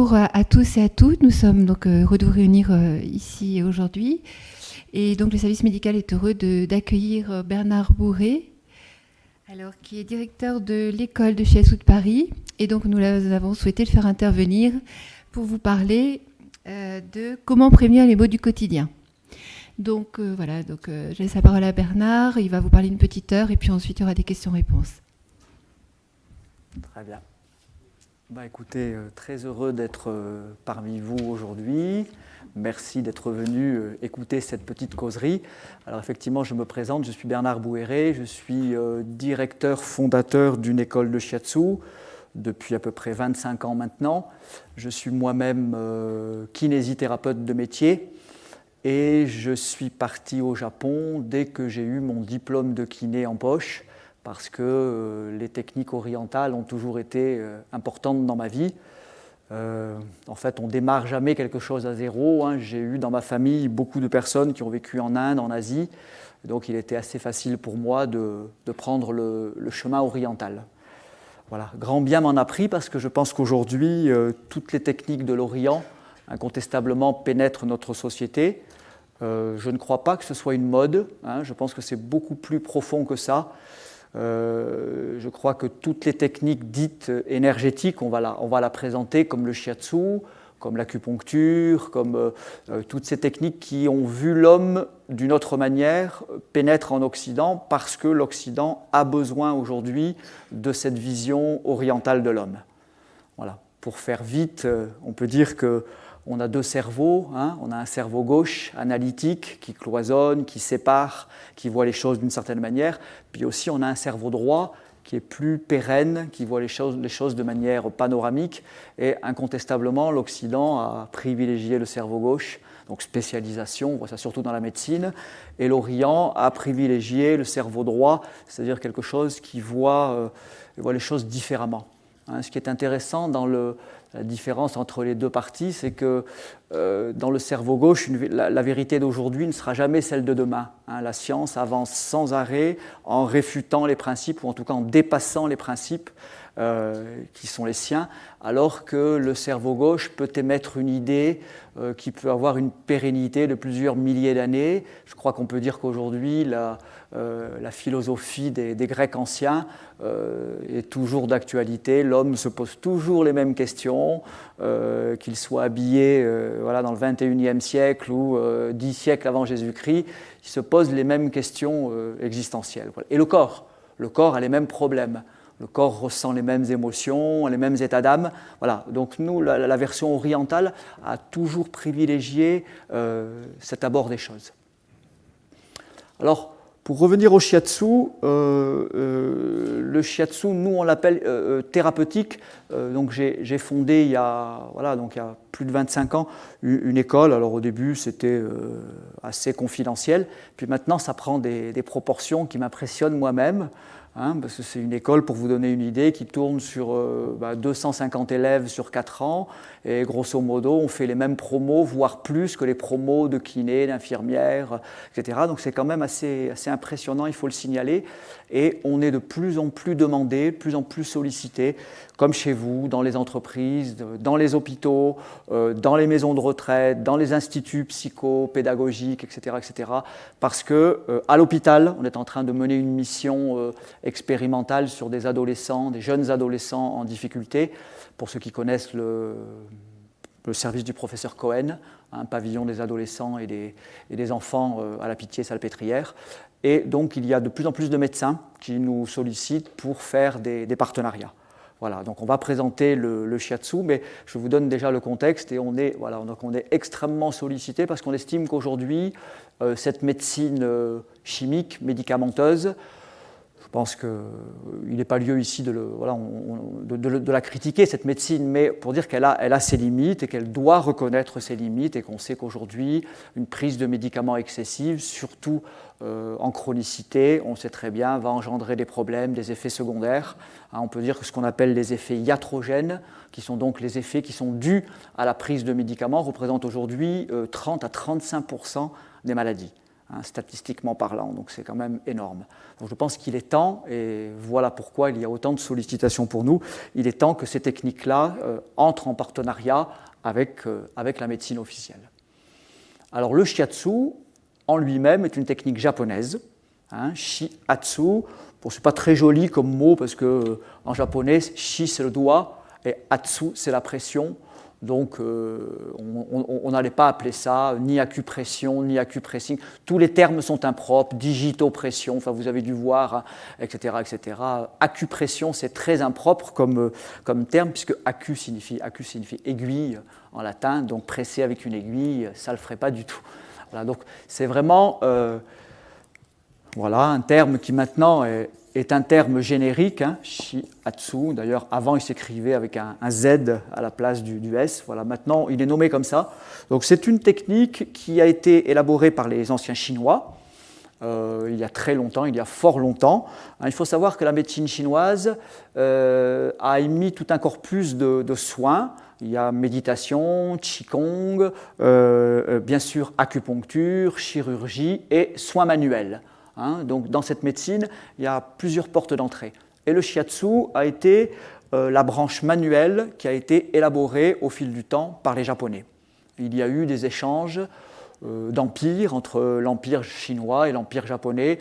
Bonjour à tous et à toutes. Nous sommes donc heureux de vous réunir ici aujourd'hui. Et donc le service médical est heureux d'accueillir Bernard Bourret, alors, qui est directeur de l'école de Shiatsu de Paris. Et donc nous avons souhaité le faire intervenir pour vous parler de comment prévenir les maux du quotidien. Donc voilà, je laisse la parole à Bernard. Il va vous parler une petite heure et puis ensuite il y aura des questions-réponses. Très bien. Écoutez, très heureux d'être parmi vous aujourd'hui. Merci d'être venu écouter cette petite causerie. Alors effectivement, je me présente, je suis Bernard Bourret, je suis directeur fondateur d'une école de Shiatsu depuis à peu près 25 ans maintenant. Je suis moi-même kinésithérapeute de métier et je suis parti au Japon dès que j'ai eu mon diplôme de kiné en poche, parce que les techniques orientales ont toujours été importantes dans ma vie. En fait, on ne démarre jamais quelque chose à zéro. J'ai eu dans ma famille beaucoup de personnes qui ont vécu en Inde, en Asie. Donc il était assez facile pour moi de prendre le chemin oriental. Voilà. Grand bien m'en a pris parce que je pense qu'aujourd'hui, toutes les techniques de l'Orient, incontestablement, pénètrent notre société. Je ne crois pas que ce soit une mode. Je pense que c'est beaucoup plus profond que ça. Je crois que toutes les techniques dites énergétiques, on va la présenter comme le shiatsu, comme l'acupuncture, comme toutes ces techniques qui ont vu l'homme d'une autre manière pénètre en Occident parce que l'Occident a besoin aujourd'hui de cette vision orientale de l'homme. Voilà. Pour faire vite, on peut dire qu'on a deux cerveaux. On a un cerveau gauche, analytique, qui cloisonne, qui sépare, qui voit les choses d'une certaine manière. Puis aussi, on a un cerveau droit qui est plus pérenne, qui voit les choses de manière panoramique. Et incontestablement, l'Occident a privilégié le cerveau gauche, donc spécialisation, on voit ça surtout dans la médecine. Et l'Orient a privilégié le cerveau droit, c'est-à-dire quelque chose qui voit les choses différemment. Ce qui est intéressant dans la différence entre les deux parties, c'est que dans le cerveau gauche, la vérité d'aujourd'hui ne sera jamais celle de demain. La science avance sans arrêt en réfutant les principes, ou en tout cas en dépassant les principes qui sont les siens, alors que le cerveau gauche peut émettre une idée qui peut avoir une pérennité de plusieurs milliers d'années. Je crois qu'on peut dire qu'aujourd'hui, la philosophie des Grecs anciens est toujours d'actualité. L'homme se pose toujours les mêmes questions, qu'il soit habillé dans le 21e siècle ou 10 siècles avant Jésus-Christ, il se pose les mêmes questions existentielles. Et le corps a les mêmes problèmes. Le corps ressent les mêmes émotions, les mêmes états d'âme. Voilà. Donc nous, la version orientale a toujours privilégié cet abord des choses. Alors, pour revenir au shiatsu, le shiatsu, nous on l'appelle thérapeutique. Donc j'ai fondé il y a plus de 25 ans une école. Alors au début c'était assez confidentiel, puis maintenant ça prend des proportions qui m'impressionnent moi-même. Parce que c'est une école, pour vous donner une idée, qui tourne sur 250 élèves sur 4 ans, et grosso modo, on fait les mêmes promos, voire plus que les promos de kinés, d'infirmières, etc. Donc c'est quand même assez impressionnant, il faut le signaler, et on est de plus en plus demandé, de plus en plus sollicité, comme chez vous, dans les entreprises, dans les hôpitaux, dans les maisons de retraite, dans les instituts psycho-pédagogiques, etc., parce que à l'hôpital, on est en train de mener une mission expérimentale sur des adolescents, des jeunes adolescents en difficulté. Pour ceux qui connaissent le service du professeur Cohen, un pavillon des adolescents et des enfants à la Pitié-Salpêtrière. Et donc il y a de plus en plus de médecins qui nous sollicitent pour faire des partenariats. Voilà, donc on va présenter le shiatsu, mais je vous donne déjà le contexte et on est extrêmement sollicité parce qu'on estime qu'aujourd'hui, cette médecine chimique, médicamenteuse, je pense qu'il n'est pas lieu ici de la critiquer, cette médecine, mais pour dire qu'elle a ses limites et qu'elle doit reconnaître ses limites et qu'on sait qu'aujourd'hui, une prise de médicaments excessive, surtout en chronicité, on sait très bien, va engendrer des problèmes, des effets secondaires. On peut dire que ce qu'on appelle les effets iatrogènes, qui sont donc les effets qui sont dus à la prise de médicaments, représentent aujourd'hui 30 à 35% des maladies. statistiquement parlant, donc c'est quand même énorme. Donc je pense qu'il est temps, et voilà pourquoi il y a autant de sollicitations pour nous, il est temps que ces techniques-là entrent en partenariat avec la médecine officielle. Alors le shiatsu, en lui-même, est une technique japonaise, shiatsu. Bon, ce n'est pas très joli comme mot, parce qu'en japonais, shi c'est le doigt, et atsu c'est la pression. Donc, on n'allait pas appeler ça ni acupression, ni acupressing. Tous les termes sont impropres, digitopression, enfin, vous avez dû voir, etc., etc. Acupression, c'est très impropre comme terme, puisque acu signifie aiguille en latin, donc presser avec une aiguille, ça ne le ferait pas du tout. Voilà, donc, c'est vraiment un terme qui maintenant est un terme générique, shiatsu. D'ailleurs, avant, il s'écrivait avec un Z à la place du S. Voilà, maintenant, il est nommé comme ça. Donc, c'est une technique qui a été élaborée par les anciens Chinois il y a très longtemps, il y a fort longtemps. Il faut savoir que la médecine chinoise a émis tout un corpus de soins. Il y a méditation, qigong, bien sûr acupuncture, chirurgie et soins manuels. Donc, dans cette médecine, il y a plusieurs portes d'entrée. Et le shiatsu a été la branche manuelle qui a été élaborée au fil du temps par les Japonais. Il y a eu des échanges d'empires entre l'empire chinois et l'empire japonais,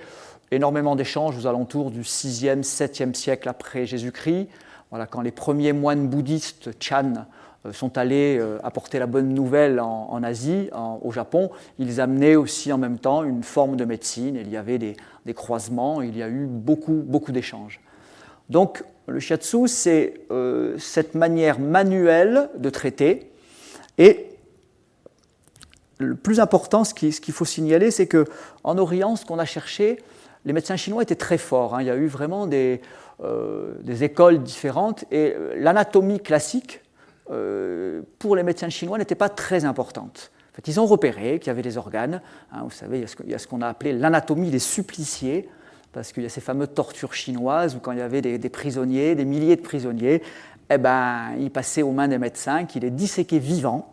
énormément d'échanges aux alentours du 6e, 7e siècle après Jésus-Christ. Voilà, quand les premiers moines bouddhistes Chan sont allés apporter la bonne nouvelle en Asie, au Japon, ils amenaient aussi en même temps une forme de médecine. Il y avait des croisements, il y a eu beaucoup d'échanges. Donc le shiatsu, c'est cette manière manuelle de traiter. Et le plus important, ce qu'il faut signaler, c'est qu'en Orient, ce qu'on a cherché, les médecins chinois étaient très forts. Il y a eu vraiment des écoles différentes. Et l'anatomie classique, pour les médecins chinois, n'était pas très importante. En fait, ils ont repéré qu'il y avait des organes. Vous savez, il y a ce qu'on a appelé l'anatomie des suppliciés, parce qu'il y a ces fameuses tortures chinoises où quand il y avait des prisonniers, des milliers de prisonniers, ils passaient aux mains des médecins qui les disséquaient vivants.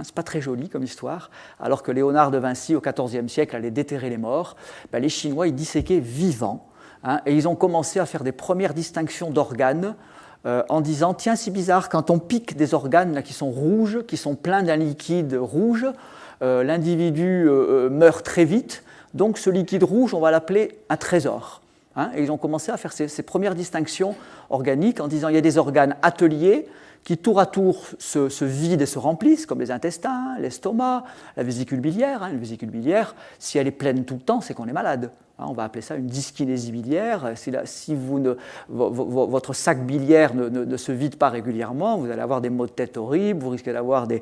C'est pas très joli comme histoire. Alors que Léonard de Vinci, au XIVe siècle, allait déterrer les morts, les Chinois, ils disséquaient vivants. Et ils ont commencé à faire des premières distinctions d'organes en disant, tiens, c'est bizarre, quand on pique des organes là, qui sont rouges, qui sont pleins d'un liquide rouge, l'individu meurt très vite, donc ce liquide rouge, on va l'appeler un trésor. Et ils ont commencé à faire ces premières distinctions organiques en disant, il y a des organes ateliers qui tour à tour se vident et se remplissent, comme les intestins, l'estomac, la vésicule biliaire. La vésicule biliaire, si elle est pleine tout le temps, c'est qu'on est malade. On va appeler ça une dyskinésie biliaire. Si votre sac biliaire ne se vide pas régulièrement, vous allez avoir des maux de tête horribles, vous risquez d'avoir des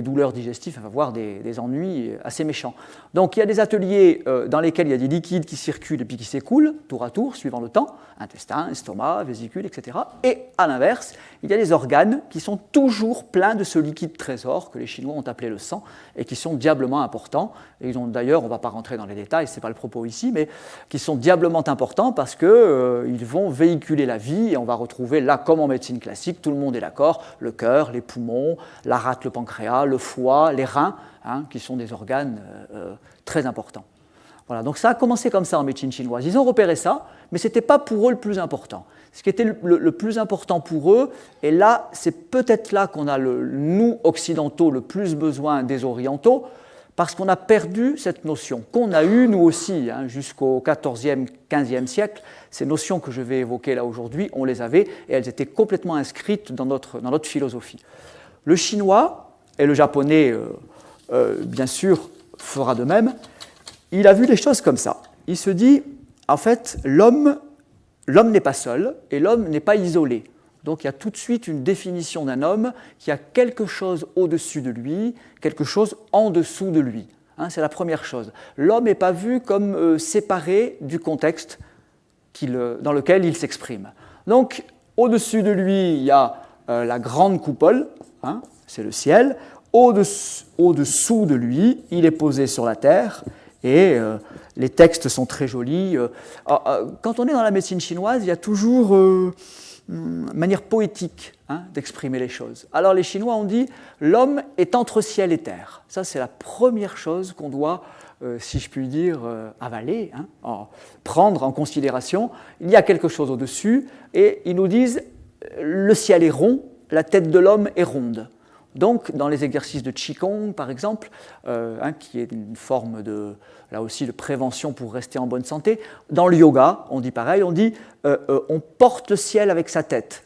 douleurs digestives, avoir des ennuis assez méchants. Donc il y a des ateliers dans lesquels il y a des liquides qui circulent et puis qui s'écoulent, tour à tour, suivant le temps, intestin, estomac, vésicule, etc. Et à l'inverse, il y a des organes qui sont toujours pleins de ce liquide trésor que les Chinois ont appelé le sang et qui sont diablement importants. Et ils ont d'ailleurs, on ne va pas rentrer dans les détails, ce n'est pas le propos ici, mais qui sont diablement importants parce qu'ils vont véhiculer la vie et on va retrouver là, comme en médecine classique, tout le monde est d'accord, le cœur, les poumons, la rate, le pancréas, le foie, les reins, qui sont des organes très importants. Voilà, donc ça a commencé comme ça en médecine chinoise. Ils ont repéré ça, mais ce n'était pas pour eux le plus important. Ce qui était le plus important pour eux, et là, c'est peut-être là qu'on a, nous, occidentaux, le plus besoin des orientaux, parce qu'on a perdu cette notion, qu'on a eue nous aussi, jusqu'au XIVe, XVe siècle. Ces notions que je vais évoquer là aujourd'hui, on les avait, et elles étaient complètement inscrites dans notre philosophie. Le chinois, et le japonais, bien sûr, fera de même, il a vu les choses comme ça. Il se dit, en fait, l'homme n'est pas seul, et l'homme n'est pas isolé. Donc il y a tout de suite une définition d'un homme qui a quelque chose au-dessus de lui, quelque chose en dessous de lui. C'est la première chose. L'homme n'est pas vu comme séparé du contexte dans lequel il s'exprime. Donc au-dessus de lui, il y a la grande coupole, c'est le ciel. Au-dessous de lui, il est posé sur la terre. Et les textes sont très jolis. Quand on est dans la médecine chinoise, il y a toujours manière poétique d'exprimer les choses. Alors les Chinois ont dit « l'homme est entre ciel et terre ». Ça, c'est la première chose qu'on doit si je puis dire, avaler, prendre en considération. Il y a quelque chose au-dessus, et ils nous disent le ciel est rond, la tête de l'homme est ronde. Donc, dans les exercices de Qigong, par exemple, qui est une forme de, là aussi, de prévention pour rester en bonne santé, dans le yoga, on dit pareil, on dit on porte le ciel avec sa tête.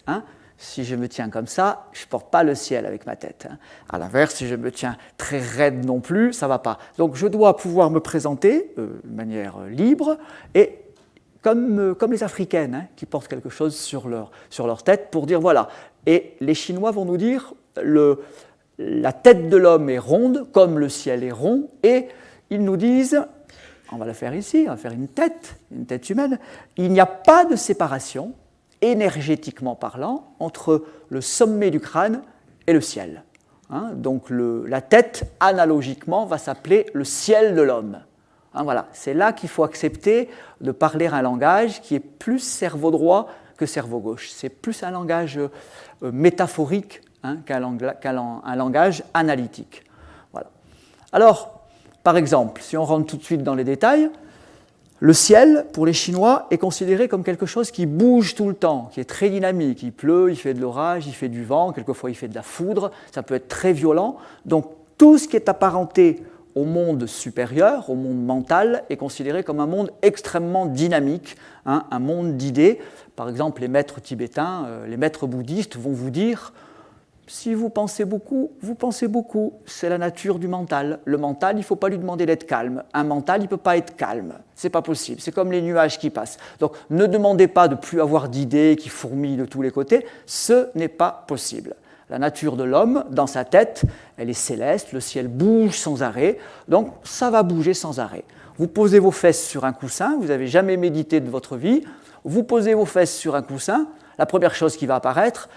Si je me tiens comme ça, je ne porte pas le ciel avec ma tête. À l'inverse, si je me tiens très raide non plus, ça ne va pas. Donc je dois pouvoir me présenter de manière libre et comme les Africaines qui portent quelque chose sur leur tête pour dire voilà. Et les Chinois vont nous dire la tête de l'homme est ronde comme le ciel est rond et ils nous disent, on va la faire ici, on va faire une tête humaine, il n'y a pas de séparation énergétiquement parlant, entre le sommet du crâne et le ciel. Donc la tête, analogiquement, va s'appeler le ciel de l'homme. Voilà. C'est là qu'il faut accepter de parler un langage qui est plus cerveau droit que cerveau gauche. C'est plus un langage métaphorique qu'un langage analytique. Voilà. Alors, par exemple, si on rentre tout de suite dans les détails, le ciel, pour les Chinois, est considéré comme quelque chose qui bouge tout le temps, qui est très dynamique. Il pleut, il fait de l'orage, il fait du vent, quelquefois il fait de la foudre, ça peut être très violent. Donc tout ce qui est apparenté au monde supérieur, au monde mental, est considéré comme un monde extrêmement dynamique, un monde d'idées. Par exemple, les maîtres tibétains, les maîtres bouddhistes vont vous dire si vous pensez beaucoup, c'est la nature du mental. Le mental, il ne faut pas lui demander d'être calme. Un mental, il ne peut pas être calme. Ce n'est pas possible. C'est comme les nuages qui passent. Donc, ne demandez pas de plus avoir d'idées qui fourmillent de tous les côtés. Ce n'est pas possible. La nature de l'homme, dans sa tête, elle est céleste. Le ciel bouge sans arrêt. Donc, ça va bouger sans arrêt. Vous posez vos fesses sur un coussin. Vous n'avez jamais médité de votre vie. Vous posez vos fesses sur un coussin. La première chose qui va apparaître,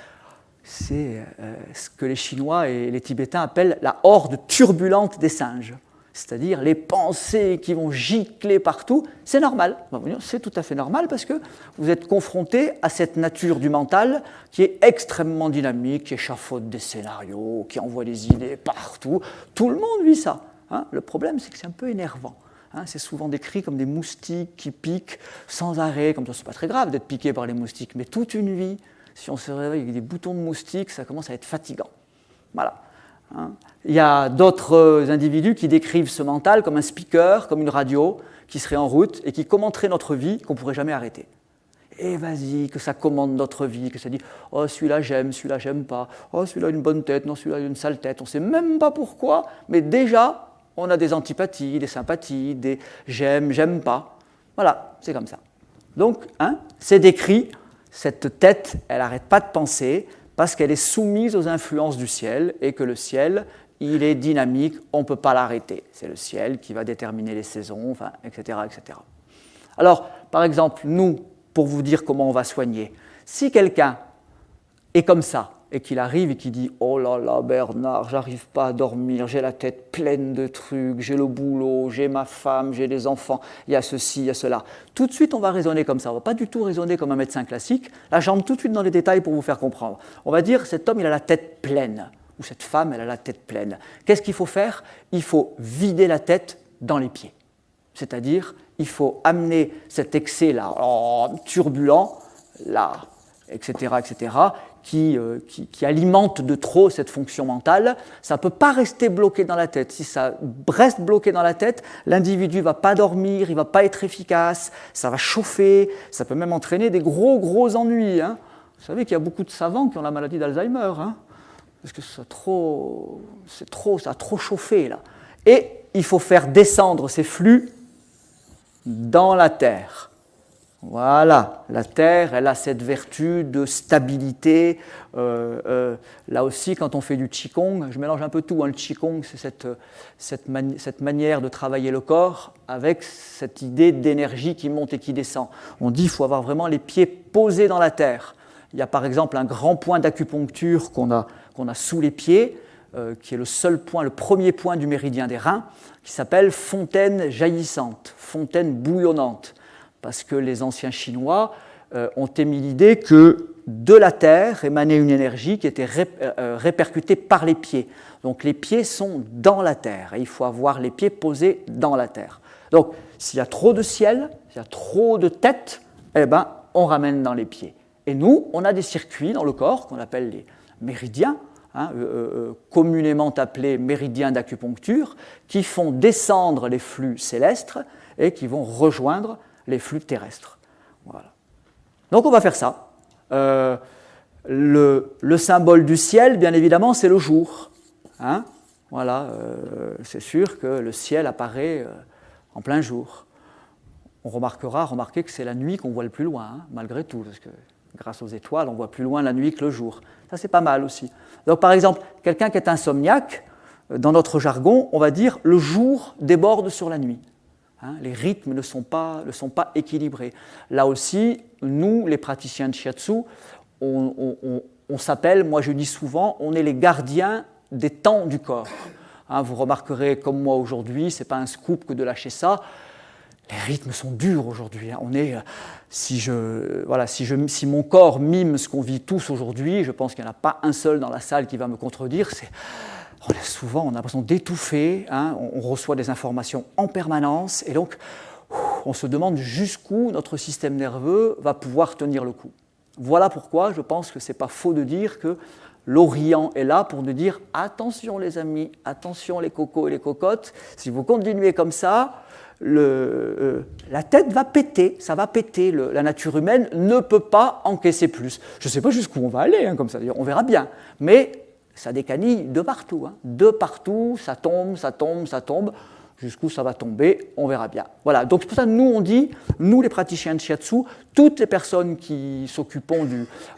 c'est ce que les Chinois et les Tibétains appellent la horde turbulente des singes, c'est-à-dire les pensées qui vont gicler partout. C'est normal, c'est tout à fait normal parce que vous êtes confronté à cette nature du mental qui est extrêmement dynamique, qui échafaude des scénarios, qui envoie des idées partout. Tout le monde vit ça. Le problème, c'est que c'est un peu énervant. C'est souvent décrit comme des moustiques qui piquent sans arrêt, comme ça, c'est pas très grave d'être piqué par les moustiques, mais toute une vie. Si on se réveille avec des boutons de moustiques, ça commence à être fatigant. Voilà. Il y a d'autres individus qui décrivent ce mental comme un speaker, comme une radio, qui serait en route et qui commenterait notre vie, qu'on ne pourrait jamais arrêter. Et vas-y, que ça commande notre vie, que ça dit « Oh, celui-là j'aime pas. Oh, celui-là a une bonne tête. Non, celui-là a une sale tête. » On ne sait même pas pourquoi, mais déjà, on a des antipathies, des sympathies, des j'aime pas. Voilà, c'est comme ça. Donc, c'est décrit. Cette tête, elle n'arrête pas de penser parce qu'elle est soumise aux influences du ciel et que le ciel, il est dynamique, on ne peut pas l'arrêter. C'est le ciel qui va déterminer les saisons, etc., etc. Alors, par exemple, nous, pour vous dire comment on va soigner, si quelqu'un est comme ça et qu'il arrive et qu'il dit « Oh là là, Bernard, j'arrive pas à dormir, j'ai la tête pleine de trucs, j'ai le boulot, j'ai ma femme, j'ai des enfants, il y a ceci, il y a cela. » Tout de suite, on va raisonner comme ça. On ne va pas du tout raisonner comme un médecin classique. Là, j'entre tout de suite dans les détails pour vous faire comprendre. On va dire « Cet homme, il a la tête pleine. » Ou « Cette femme, elle a la tête pleine. » Qu'est-ce qu'il faut faire ? Il faut vider la tête dans les pieds. C'est-à-dire, il faut amener cet excès-là, turbulent, là, etc., qui alimente de trop cette fonction mentale. Ça ne peut pas rester bloqué dans la tête. Si ça reste bloqué dans la tête, l'individu ne va pas dormir, il ne va pas être efficace, ça va chauffer, ça peut même entraîner des gros ennuis. Vous savez qu'il y a beaucoup de savants qui ont la maladie d'Alzheimer, parce que ça a trop chauffé, là. Et il faut faire descendre ces flux dans la terre. Voilà, la terre, elle a cette vertu de stabilité. Là aussi, quand on fait du Qigong, je mélange un peu tout. Le Qigong, c'est cette manière de travailler le corps avec cette idée d'énergie qui monte et qui descend. On dit qu'il faut avoir vraiment les pieds posés dans la terre. Il y a par exemple un grand point d'acupuncture qu'on a sous les pieds, qui est le premier point du méridien des reins, qui s'appelle fontaine jaillissante, fontaine bouillonnante. Parce que les anciens Chinois ont émis l'idée que de la Terre émanait une énergie qui était répercutée par les pieds. Donc les pieds sont dans la Terre, et il faut avoir les pieds posés dans la Terre. Donc s'il y a trop de ciel, s'il y a trop de tête, eh ben, on ramène dans les pieds. Et nous, on a des circuits dans le corps qu'on appelle les méridiens, communément appelés méridiens d'acupuncture, qui font descendre les flux célestes et qui vont rejoindre les flux terrestres. Voilà. Donc on va faire ça. Le symbole du ciel, bien évidemment, c'est le jour. Voilà, c'est sûr que le ciel apparaît en plein jour. On remarquez que c'est la nuit qu'on voit le plus loin, malgré tout, parce que grâce aux étoiles, on voit plus loin la nuit que le jour. Ça, c'est pas mal aussi. Donc, par exemple, quelqu'un qui est insomniaque, dans notre jargon, on va dire le jour déborde sur la nuit. Les rythmes ne sont pas équilibrés. Là aussi, nous, les praticiens de shiatsu, on s'appelle, moi je dis souvent, on est les gardiens des temps du corps. Vous remarquerez, comme moi aujourd'hui, ce n'est pas un scoop que de lâcher ça, les rythmes sont durs aujourd'hui. On est, si mon corps mime ce qu'on vit tous aujourd'hui, je pense qu'il n'y en a pas un seul dans la salle qui va me contredire, on a l'impression d'étouffer, on reçoit des informations en permanence, et donc on se demande jusqu'où notre système nerveux va pouvoir tenir le coup. Voilà pourquoi je pense que ce n'est pas faux de dire que l'Orient est là pour nous dire « Attention les amis, attention les cocos et les cocottes, si vous continuez comme ça, la tête va péter, ça va péter. La nature humaine ne peut pas encaisser plus. » Je ne sais pas jusqu'où on va aller, comme ça, on verra bien. Mais ça décanille de partout. De partout, ça tombe, ça tombe, ça tombe. Jusqu'où ça va tomber, on verra bien. Voilà, donc c'est pour ça que nous, on dit, nous les praticiens de shiatsu, toutes les personnes qui s'occupent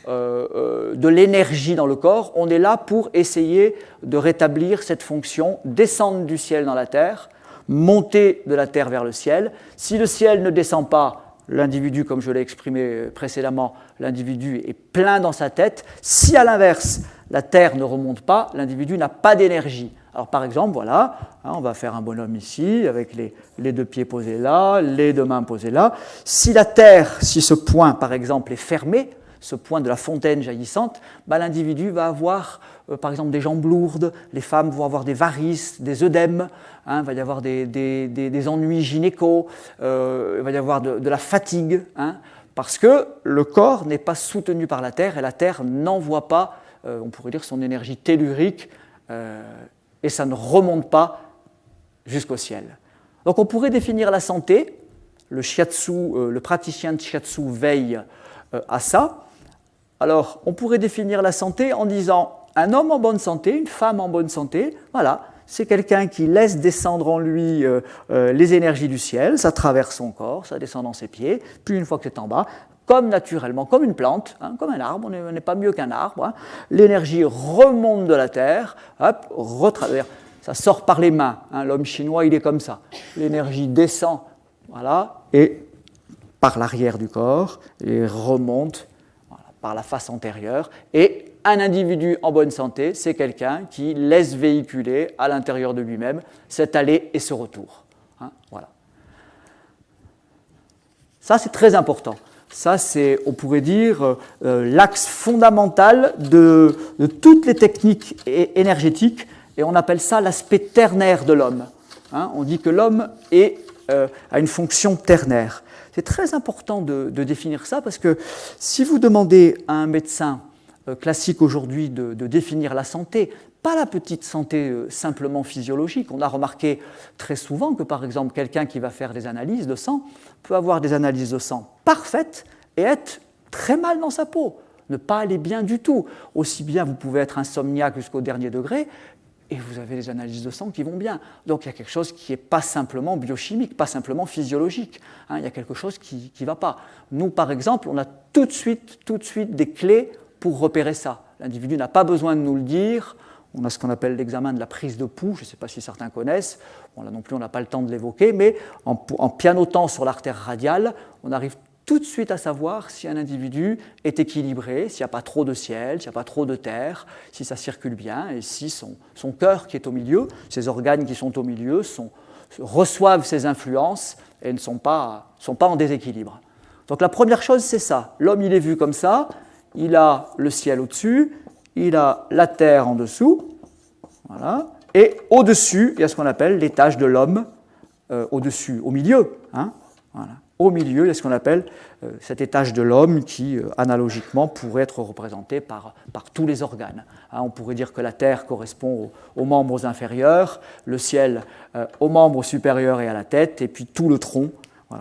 de l'énergie dans le corps, on est là pour essayer de rétablir cette fonction, descendre du ciel dans la terre, monter de la terre vers le ciel. Si le ciel ne descend pas, l'individu, comme je l'ai exprimé précédemment, l'individu est plein dans sa tête. Si à l'inverse, la terre ne remonte pas, l'individu n'a pas d'énergie. Alors par exemple, voilà, on va faire un bonhomme ici, avec les deux pieds posés là, les deux mains posées là. Si la terre, si ce point par exemple est fermé, ce point de la fontaine jaillissante, l'individu va avoir par exemple des jambes lourdes, les femmes vont avoir des varices, des œdèmes, il va y avoir des ennuis gynécos, il va y avoir de la fatigue, parce que le corps n'est pas soutenu par la terre et la terre n'envoie pas, on pourrait dire, son énergie tellurique, et ça ne remonte pas jusqu'au ciel. Donc on pourrait définir la santé, le praticien de shiatsu veille à ça. Alors on pourrait définir la santé en disant un homme en bonne santé, une femme en bonne santé, voilà, c'est quelqu'un qui laisse descendre en lui les énergies du ciel, ça traverse son corps, ça descend dans ses pieds, puis une fois que c'est en bas, comme naturellement, comme une plante, comme un arbre, on n'est pas mieux qu'un arbre, l'énergie remonte de la terre, hop, retraverse, ça sort par les mains, l'homme chinois il est comme ça, l'énergie descend, voilà, et par l'arrière du corps, et remonte par la face antérieure, et un individu en bonne santé, c'est quelqu'un qui laisse véhiculer à l'intérieur de lui-même cet aller et ce retour. Voilà. Ça, c'est très important. Ça, c'est, on pourrait dire, l'axe fondamental de toutes les techniques énergétiques, et on appelle ça l'aspect ternaire de l'homme. On dit que l'homme a une fonction ternaire. C'est très important de définir ça, parce que si vous demandez à un médecin classique aujourd'hui de définir la santé, pas la petite santé simplement physiologique. On a remarqué très souvent que, par exemple, quelqu'un qui va faire des analyses de sang peut avoir des analyses de sang parfaites et être très mal dans sa peau, ne pas aller bien du tout. Aussi bien, vous pouvez être insomniaque jusqu'au dernier degré et vous avez des analyses de sang qui vont bien. Donc, il y a quelque chose qui n'est pas simplement biochimique, pas simplement physiologique. Il y a quelque chose qui ne va pas. Nous, par exemple, on a tout de suite des clés pour repérer ça. L'individu n'a pas besoin de nous le dire. On a ce qu'on appelle l'examen de la prise de pouls, je ne sais pas si certains connaissent. Bon, là non plus, on n'a pas le temps de l'évoquer, mais en pianotant sur l'artère radiale, on arrive tout de suite à savoir si un individu est équilibré, s'il n'y a pas trop de ciel, s'il n'y a pas trop de terre, si ça circule bien, et si son cœur qui est au milieu, ses organes qui sont au milieu, reçoivent ces influences et ne sont pas en déséquilibre. Donc la première chose, c'est ça. L'homme, il est vu comme ça, il a le ciel au-dessus, il a la terre en dessous, voilà. Et au-dessus, il y a ce qu'on appelle l'étage de l'homme, au-dessus, au milieu. Hein, voilà. Au milieu, il y a ce qu'on appelle cet étage de l'homme qui, analogiquement, pourrait être représenté par tous les organes. Hein, on pourrait dire que la terre correspond aux membres inférieurs, le ciel aux membres supérieurs et à la tête, et puis tout le tronc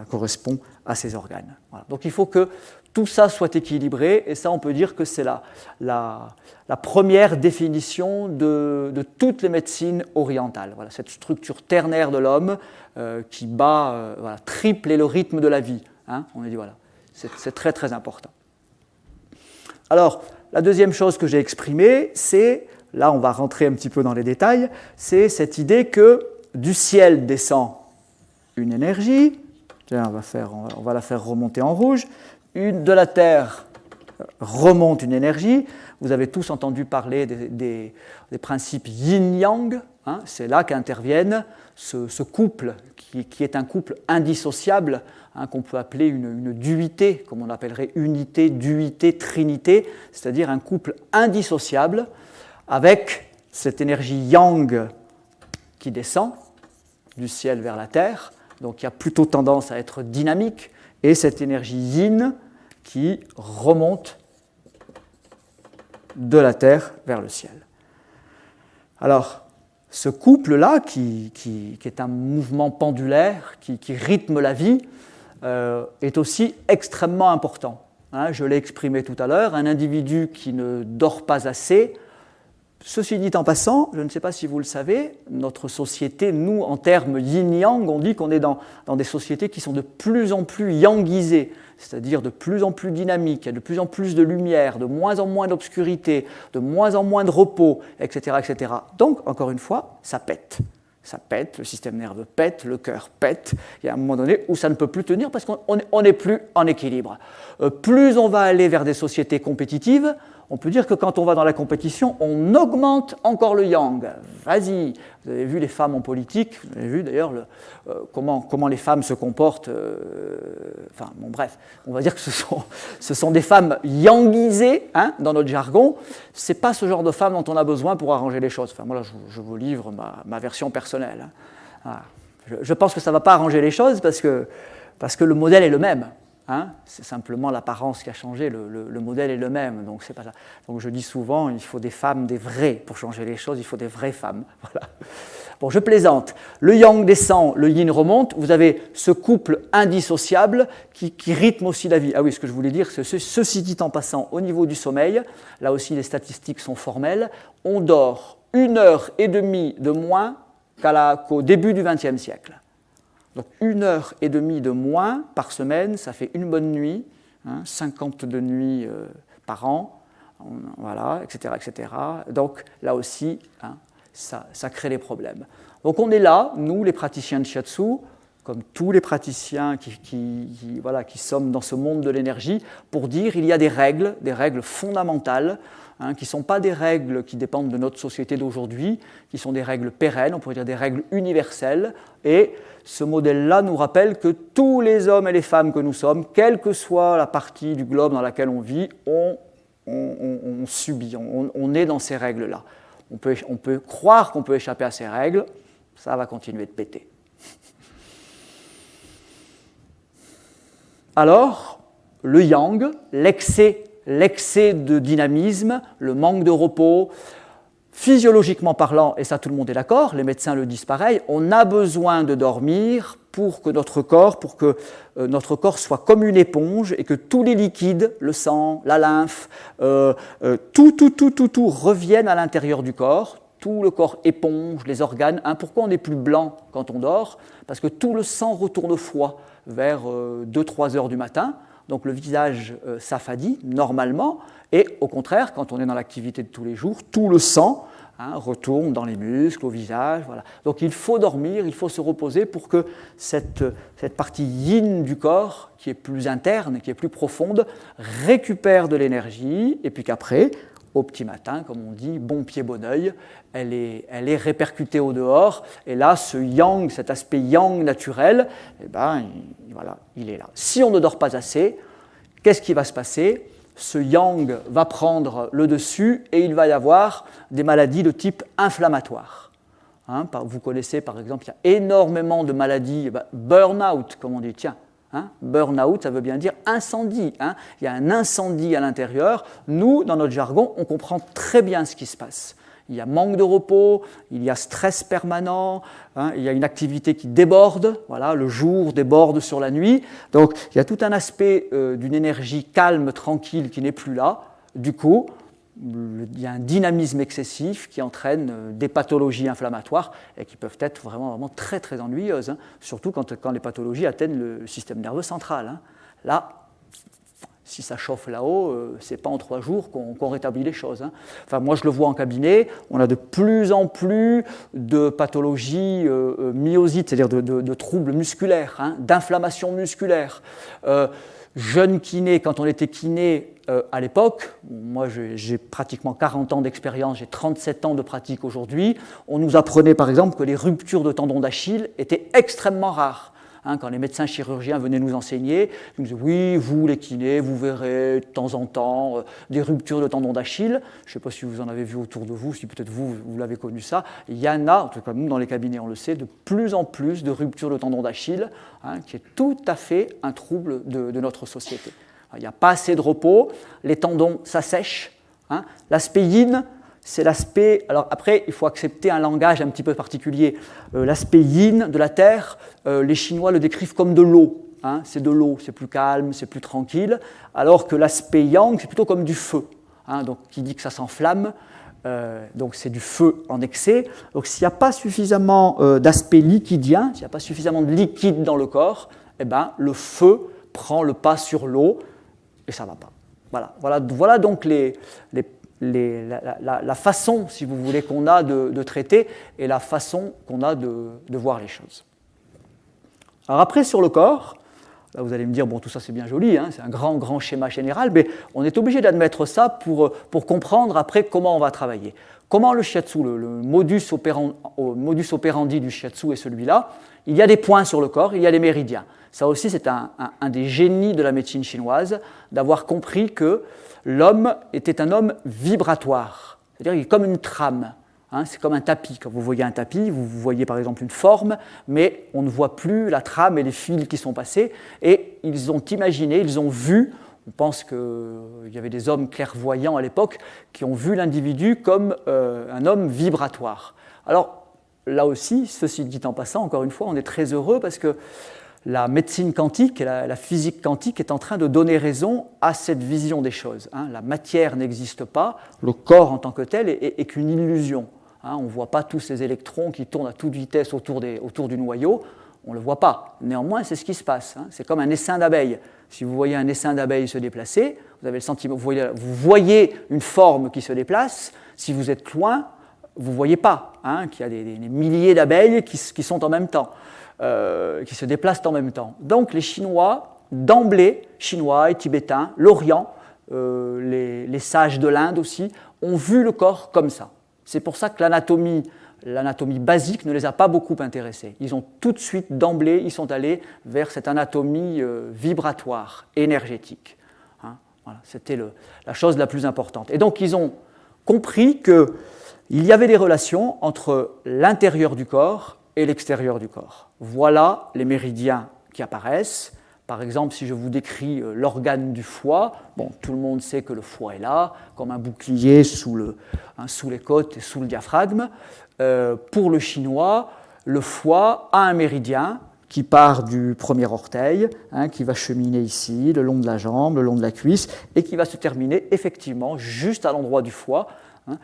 correspond à ces organes. Voilà. Donc il faut que tout ça soit équilibré, et ça on peut dire que c'est la première définition de toutes les médecines orientales. Voilà, cette structure ternaire de l'homme qui bat, tripler le rythme de la vie. Hein, on a dit voilà, c'est très très important. Alors, la deuxième chose que j'ai exprimée, c'est, là on va rentrer un petit peu dans les détails, c'est cette idée que du ciel descend une énergie, tiens, on va la faire remonter en rouge, de la Terre remonte une énergie. Vous avez tous entendu parler des principes yin-yang, hein, c'est là qu'interviennent ce couple qui est un couple indissociable, hein, qu'on peut appeler une duité, comme on appellerait unité, duité, trinité, c'est-à-dire un couple indissociable avec cette énergie yang qui descend du ciel vers la terre, donc qui a plutôt tendance à être dynamique, et cette énergie yin qui remonte de la terre vers le ciel. Alors, ce couple-là, qui est un mouvement pendulaire, qui rythme la vie, est aussi extrêmement important. Hein, je l'ai exprimé tout à l'heure, un individu qui ne dort pas assez. Ceci dit en passant, je ne sais pas si vous le savez, notre société, nous, en termes yin-yang, on dit qu'on est dans des sociétés qui sont de plus en plus yangisées, c'est-à-dire de plus en plus dynamiques, il y a de plus en plus de lumière, de moins en moins d'obscurité, de moins en moins de repos, etc., etc. Donc, encore une fois, ça pète. Ça pète, le système nerveux pète, le cœur pète. Il y a un moment donné où ça ne peut plus tenir parce qu'on n'est plus en équilibre. Plus on va aller vers des sociétés compétitives, on peut dire que quand on va dans la compétition, on augmente encore le yang. Vas-y, vous avez vu les femmes en politique, vous avez vu d'ailleurs comment les femmes se comportent. Enfin, bon, bref, on va dire que ce sont des femmes yangisées, hein, dans notre jargon. Ce n'est pas ce genre de femmes dont on a besoin pour arranger les choses. Enfin, moi, là, je vous livre ma version personnelle. Hein. Voilà. Je pense que ça ne va pas arranger les choses parce que le modèle est le même. Hein, c'est simplement l'apparence qui a changé, le modèle est le même, donc c'est pas ça. Donc je dis souvent, il faut des femmes, des vraies, pour changer les choses, il faut des vraies femmes. Voilà. Bon, je plaisante. Le yang descend, le yin remonte, vous avez ce couple indissociable qui rythme aussi la vie. Ah oui, ce que je voulais dire, c'est ceci dit en passant, au niveau du sommeil, là aussi les statistiques sont formelles, on dort 1h30 de moins qu'au début du XXe siècle. Donc 1h30 de moins par semaine, ça fait une bonne nuit, hein, 52 nuits par an, voilà, etc., etc. Donc là aussi, hein, ça crée des problèmes. Donc on est là, nous les praticiens de shiatsu, comme tous les praticiens qui sommes dans ce monde de l'énergie, pour dire qu'il y a des règles fondamentales, hein, qui ne sont pas des règles qui dépendent de notre société d'aujourd'hui, qui sont des règles pérennes, on pourrait dire des règles universelles, et ce modèle-là nous rappelle que tous les hommes et les femmes que nous sommes, quelle que soit la partie du globe dans laquelle on vit, on subit, on est dans ces règles-là. On peut croire qu'on peut échapper à ces règles, ça va continuer de péter. Alors, le yang, l'excès de dynamisme, le manque de repos, physiologiquement parlant, et ça tout le monde est d'accord, les médecins le disent pareil, on a besoin de dormir pour que notre corps soit comme une éponge et que tous les liquides, le sang, la lymphe, tout reviennent à l'intérieur du corps, tout le corps éponge, les organes. Hein, pourquoi on est plus blanc quand on dort ? Parce que tout le sang retourne froid vers 2-3 heures du matin, donc le visage s'affadit normalement, et au contraire, quand on est dans l'activité de tous les jours, tout le sang retourne dans les muscles, au visage. Voilà. Donc il faut dormir, il faut se reposer pour que cette partie yin du corps, qui est plus interne, qui est plus profonde, récupère de l'énergie, et puis qu'après, au petit matin, comme on dit, bon pied, bon oeil, elle est répercutée au dehors, et là, ce yang, cet aspect yang naturel, eh ben, voilà, il est là. Si on ne dort pas assez, qu'est-ce qui va se passer ? Ce yang va prendre le dessus, et il va y avoir des maladies de type inflammatoire. Hein, vous connaissez, par exemple, il y a énormément de maladies, burn-out, comme on dit, tiens. Hein, burn-out, ça veut bien dire incendie. Hein. Il y a un incendie à l'intérieur. Nous, dans notre jargon, on comprend très bien ce qui se passe. Il y a manque de repos, il y a stress permanent, hein, il y a une activité qui déborde. Voilà, le jour déborde sur la nuit. Donc, il y a tout un aspect d'une énergie calme, tranquille, qui n'est plus là. Du coup, il y a un dynamisme excessif qui entraîne des pathologies inflammatoires et qui peuvent être vraiment très, très ennuyeuses, hein, surtout quand les pathologies atteignent le système nerveux central. Hein. Là, si ça chauffe là-haut, ce n'est pas en 3 jours qu'on rétablit les choses. Hein. Enfin, moi, je le vois en cabinet, on a de plus en plus de pathologies myosites, c'est-à-dire de troubles musculaires, hein, d'inflammation musculaire. Jeune kiné, quand on était kiné à l'époque, moi j'ai pratiquement 40 ans d'expérience, j'ai 37 ans de pratique aujourd'hui, on nous apprenait par exemple que les ruptures de tendons d'Achille étaient extrêmement rares. Hein, quand les médecins chirurgiens venaient nous enseigner, ils nous disaient « Oui, vous les kinés, vous verrez de temps en temps des ruptures de tendons d'Achille. » Je ne sais pas si vous en avez vu autour de vous, si peut-être vous l'avez connu ça. Il y en a, en tout cas nous dans les cabinets on le sait, de plus en plus de ruptures de tendons d'Achille, hein, qui est tout à fait un trouble de notre société. Alors, il n'y a pas assez de repos, les tendons s'assèchent. Hein. L'aspect yin, c'est l'aspect... Alors après, il faut accepter un langage un petit peu particulier. L'aspect yin de la Terre, les Chinois le décrivent comme de l'eau. Hein, c'est de l'eau, c'est plus calme, c'est plus tranquille. Alors que l'aspect yang, c'est plutôt comme du feu. Hein, donc, qui dit que ça s'enflamme, donc c'est du feu en excès. Donc s'il n'y a pas suffisamment d'aspect liquidien, s'il n'y a pas suffisamment de liquide dans le corps, eh ben, le feu prend le pas sur l'eau et ça ne va pas. Voilà donc la façon, si vous voulez, qu'on a de traiter et la façon qu'on a de voir les choses. Alors après, sur le corps, là vous allez me dire, bon, tout ça c'est bien joli, hein, c'est un grand schéma général, mais on est obligé d'admettre ça pour comprendre après comment on va travailler. Comment le shiatsu, le modus operandi du shiatsu est celui-là. Il y a des points sur le corps, il y a des méridiens. Ça aussi, c'est un des génies de la médecine chinoise, d'avoir compris que l'homme était un homme vibratoire. C'est-à-dire qu'il est comme une trame. Hein, c'est comme un tapis. Quand vous voyez un tapis, vous voyez par exemple une forme, mais on ne voit plus la trame et les fils qui sont passés. Et ils ont imaginé, ils ont vu, on pense qu'il y avait des hommes clairvoyants à l'époque, qui ont vu l'individu comme un homme vibratoire. Alors là aussi, ceci dit en passant, encore une fois, on est très heureux parce que la médecine quantique et la physique quantique est en train de donner raison à cette vision des choses. Hein. La matière n'existe pas, le corps en tant que tel est qu'une illusion. Hein. On ne voit pas tous ces électrons qui tournent à toute vitesse autour du noyau, on ne le voit pas. Néanmoins, c'est ce qui se passe. Hein. C'est comme un essaim d'abeilles. Si vous voyez un essaim d'abeilles se déplacer, vous avez le sentiment, vous voyez une forme qui se déplace. Si vous êtes loin, vous ne voyez pas hein, qu'il y a des milliers d'abeilles qui sont en même temps. Qui se déplacent en même temps. Donc les Chinois, d'emblée, Chinois et Tibétains, l'Orient, les sages de l'Inde aussi, ont vu le corps comme ça. C'est pour ça que l'anatomie basique ne les a pas beaucoup intéressés. Ils ont tout de suite, d'emblée, ils sont allés vers cette anatomie vibratoire, énergétique. Hein, voilà, c'était la chose la plus importante. Et donc ils ont compris qu'il y avait des relations entre l'intérieur du corps et l'extérieur du corps. Voilà les méridiens qui apparaissent. Par exemple, si je vous décris l'organe du foie, bon, tout le monde sait que le foie est là, comme un bouclier sous les côtes et sous le diaphragme. Pour le chinois, le foie a un méridien qui part du premier orteil, hein, qui va cheminer ici, le long de la jambe, le long de la cuisse, et qui va se terminer effectivement juste à l'endroit du foie. Hein.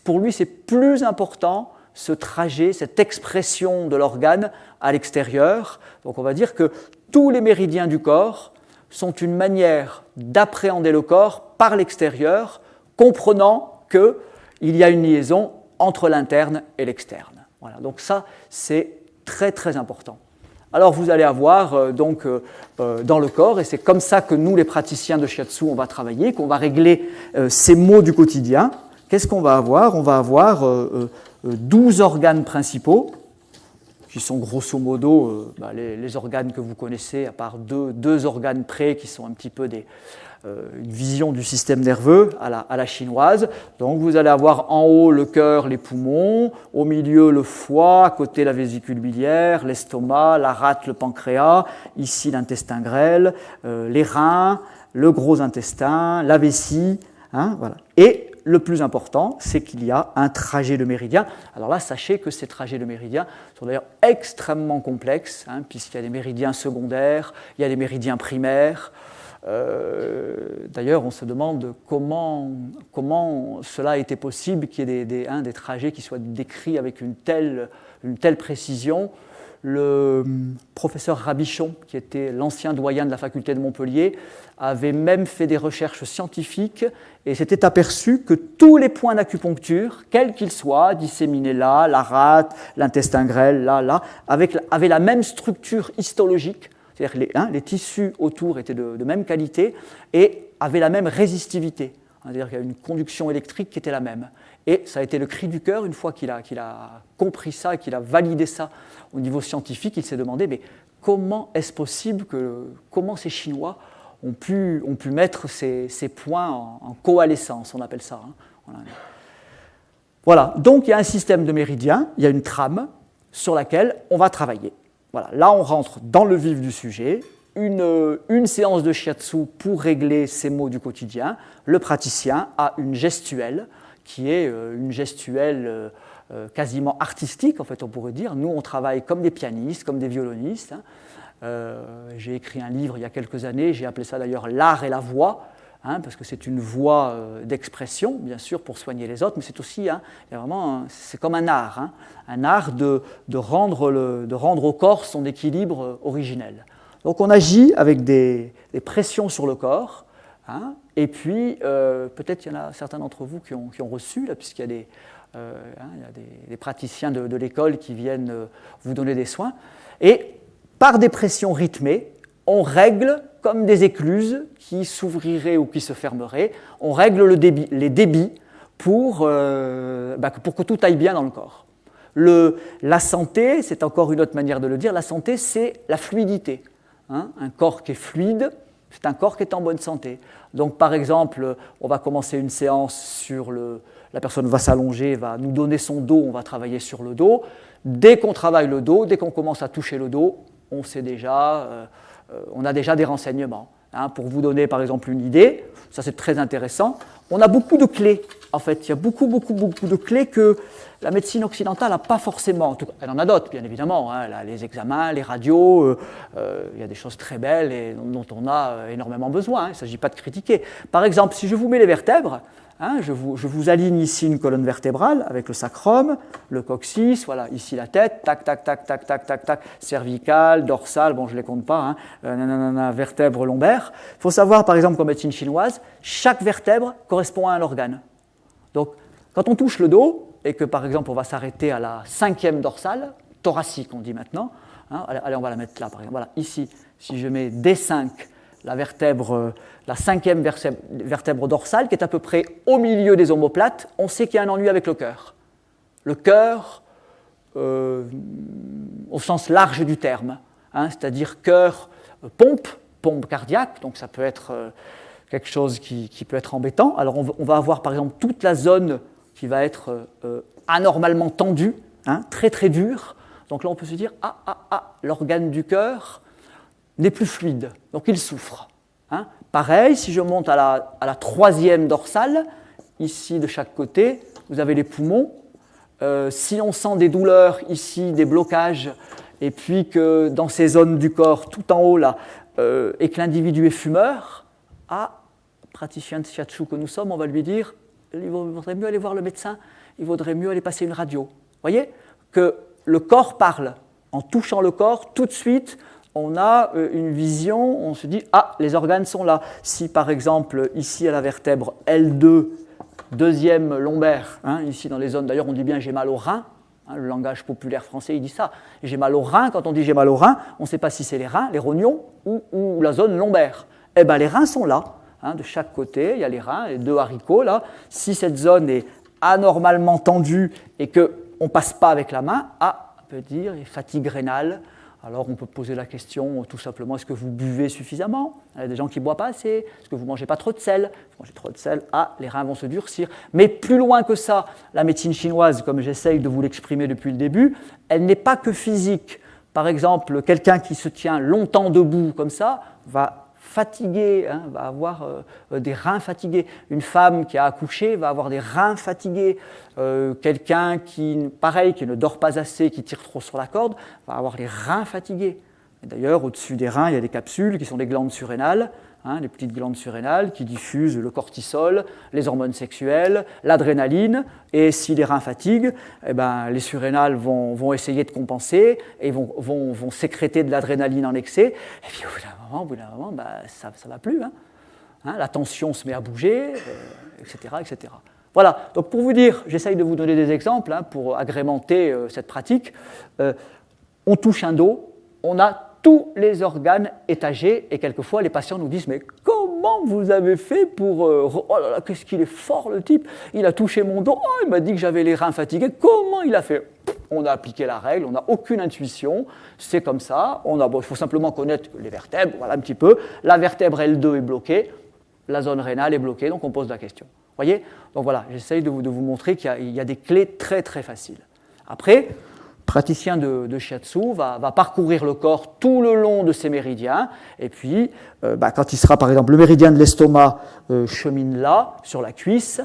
Pour lui, c'est plus important ce trajet, cette expression de l'organe à l'extérieur. Donc on va dire que tous les méridiens du corps sont une manière d'appréhender le corps par l'extérieur, comprenant qu'il y a une liaison entre l'interne et l'externe. Voilà, donc ça, c'est très très important. Alors vous allez avoir dans le corps, et c'est comme ça que nous, les praticiens de shiatsu, on va travailler, qu'on va régler ces maux du quotidien. Qu'est-ce qu'on va avoir? On va avoir 12 organes principaux, qui sont grosso modo les organes que vous connaissez, à part deux organes près qui sont un petit peu une vision du système nerveux à la chinoise. Donc vous allez avoir en haut le cœur, les poumons, au milieu le foie, à côté la vésicule biliaire, l'estomac, la rate, le pancréas, ici l'intestin grêle, les reins, le gros intestin, la vessie, voilà. Et le plus important, c'est qu'il y a un trajet de méridien. Alors là, sachez que ces trajets de méridien sont d'ailleurs extrêmement complexes, puisqu'il y a des méridiens secondaires, il y a des méridiens primaires. D'ailleurs, on se demande comment cela a été possible qu'il y ait des trajets qui soient décrits avec une telle précision. Le professeur Rabichon, qui était l'ancien doyen de la faculté de Montpellier, avait même fait des recherches scientifiques et s'était aperçu que tous les points d'acupuncture, quels qu'ils soient, disséminés là, la rate, l'intestin grêle, là, avaient la même structure histologique. C'est-à-dire que les tissus autour étaient de même qualité et avaient la même résistivité. C'est-à-dire qu'il y a une conduction électrique qui était la même. Et ça a été le cri du cœur, une fois qu'il a compris ça et qu'il a validé ça au niveau scientifique, il s'est demandé mais comment est-ce possible comment ces Chinois ont pu mettre ces points en coalescence, on appelle ça. Voilà, donc il y a un système de méridiens, il y a une trame sur laquelle on va travailler. Voilà, là on rentre dans le vif du sujet, une séance de shiatsu pour régler ces maux du quotidien. Le praticien a une gestuelle qui est une gestuelle quasiment artistique, en fait on pourrait dire. Nous on travaille comme des pianistes, comme des violonistes. J'ai écrit un livre il y a quelques années, j'ai appelé ça d'ailleurs l'art et la voix, parce que c'est une voie d'expression, bien sûr, pour soigner les autres, mais c'est aussi, c'est comme un art de rendre au corps son équilibre originel. Donc on agit avec des pressions sur le corps, et puis peut-être il y en a certains d'entre vous qui ont reçu, là, puisqu'il y a des praticiens de l'école qui viennent vous donner des soins, et par des pressions rythmées, on règle comme des écluses qui s'ouvriraient ou qui se fermeraient, on règle les débits pour que tout aille bien dans le corps. La santé, c'est encore une autre manière de le dire, la santé c'est la fluidité. Un corps qui est fluide, c'est un corps qui est en bonne santé. Donc par exemple, on va commencer une séance sur la personne va s'allonger, va nous donner son dos, on va travailler sur le dos. Dès qu'on travaille le dos, dès qu'on commence à toucher le dos, on a déjà des renseignements. Pour vous donner par exemple une idée, ça c'est très intéressant, on a beaucoup de clés. En fait, il y a beaucoup de clés que la médecine occidentale n'a pas forcément. En tout cas, elle en a d'autres, bien évidemment. Les examens, les radios, il y a des choses très belles et dont on a énormément besoin. Il ne s'agit pas de critiquer. Par exemple, si je vous mets les vertèbres, je vous aligne ici une colonne vertébrale avec le sacrum, le coccyx, voilà, ici la tête, tac, tac, tac, tac, tac, tac, tac, cervicale, dorsale, bon, je ne les compte pas, vertèbre lombaire. Il faut savoir, par exemple, qu'en médecine chinoise, chaque vertèbre correspond à un organe. Donc, quand on touche le dos, et que, par exemple, on va s'arrêter à la 5e dorsale, thoracique, on dit maintenant, allez, on va la mettre là, par exemple, voilà, ici, si je mets D5, la 5e vertèbre dorsale, qui est à peu près au milieu des omoplates, on sait qu'il y a un ennui avec le cœur. Le cœur, au sens large du terme, c'est-à-dire cœur, pompe cardiaque, donc ça peut être quelque chose qui peut être embêtant. Alors on va avoir par exemple toute la zone qui va être anormalement tendue, très très dure. Donc là on peut se dire, l'organe du cœur n'est plus fluide, donc il souffre. Pareil, si je monte à la 3e dorsale, ici de chaque côté, vous avez les poumons. Si on sent des douleurs ici, des blocages, et puis que dans ces zones du corps, tout en haut là, et que l'individu est fumeur, praticien de shiatsu que nous sommes, on va lui dire, il vaudrait mieux aller voir le médecin, il vaudrait mieux aller passer une radio. Vous voyez que le corps parle. En touchant le corps, tout de suite, on a une vision, on se dit, les organes sont là. Si par exemple, ici à la vertèbre L2, 2e lombaire, ici dans les zones, d'ailleurs on dit bien j'ai mal au rein, Le langage populaire français, il dit ça. J'ai mal au rein. Quand on dit j'ai mal au rein, on ne sait pas si c'est les reins, les rognons ou la zone lombaire. Eh bien, les reins sont là. De chaque côté, il y a les reins, les deux haricots là. Si cette zone est anormalement tendue et qu'on ne passe pas avec la main, on peut dire fatigue rénale. Alors on peut poser la question tout simplement, est-ce que vous buvez suffisamment? Il y a des gens qui ne boivent pas assez. Est-ce que vous ne mangez pas trop de sel? Si vous mangez trop de sel, les reins vont se durcir. Mais plus loin que ça, la médecine chinoise, comme j'essaye de vous l'exprimer depuis le début, elle n'est pas que physique. Par exemple, quelqu'un qui se tient longtemps debout comme ça va fatigué, va avoir des reins fatigués. Une femme qui a accouché va avoir des reins fatigués. Quelqu'un qui ne dort pas assez, qui tire trop sur la corde, va avoir les reins fatigués. Et d'ailleurs, au-dessus des reins, il y a des capsules qui sont des glandes surrénales, les petites glandes surrénales qui diffusent le cortisol, les hormones sexuelles, l'adrénaline. Et si les reins fatiguent, les surrénales vont essayer de compenser et vont sécréter de l'adrénaline en excès. Et puis au bout d'un moment, ça ne va plus. La tension se met à bouger, etc., etc. Voilà, donc pour vous dire, j'essaye de vous donner des exemples pour agrémenter cette pratique. On touche un dos, on a tous les organes étagés et quelquefois les patients nous disent « mais comment vous avez fait pour... oh là là, qu'est-ce qu'il est fort le type, il a touché mon dos, il m'a dit que j'avais les reins fatigués, comment il a fait ?» On a appliqué la règle, on n'a aucune intuition, c'est comme ça, il faut simplement connaître les vertèbres, voilà un petit peu, la vertèbre L2 est bloquée, la zone rénale est bloquée, donc on pose la question. Vous voyez? Donc voilà, j'essaye de vous montrer qu'il y a des clés très très faciles. Après, praticien de shiatsu va parcourir le corps tout le long de ses méridiens, et puis quand il sera par exemple le méridien de l'estomac chemine là, sur la cuisse,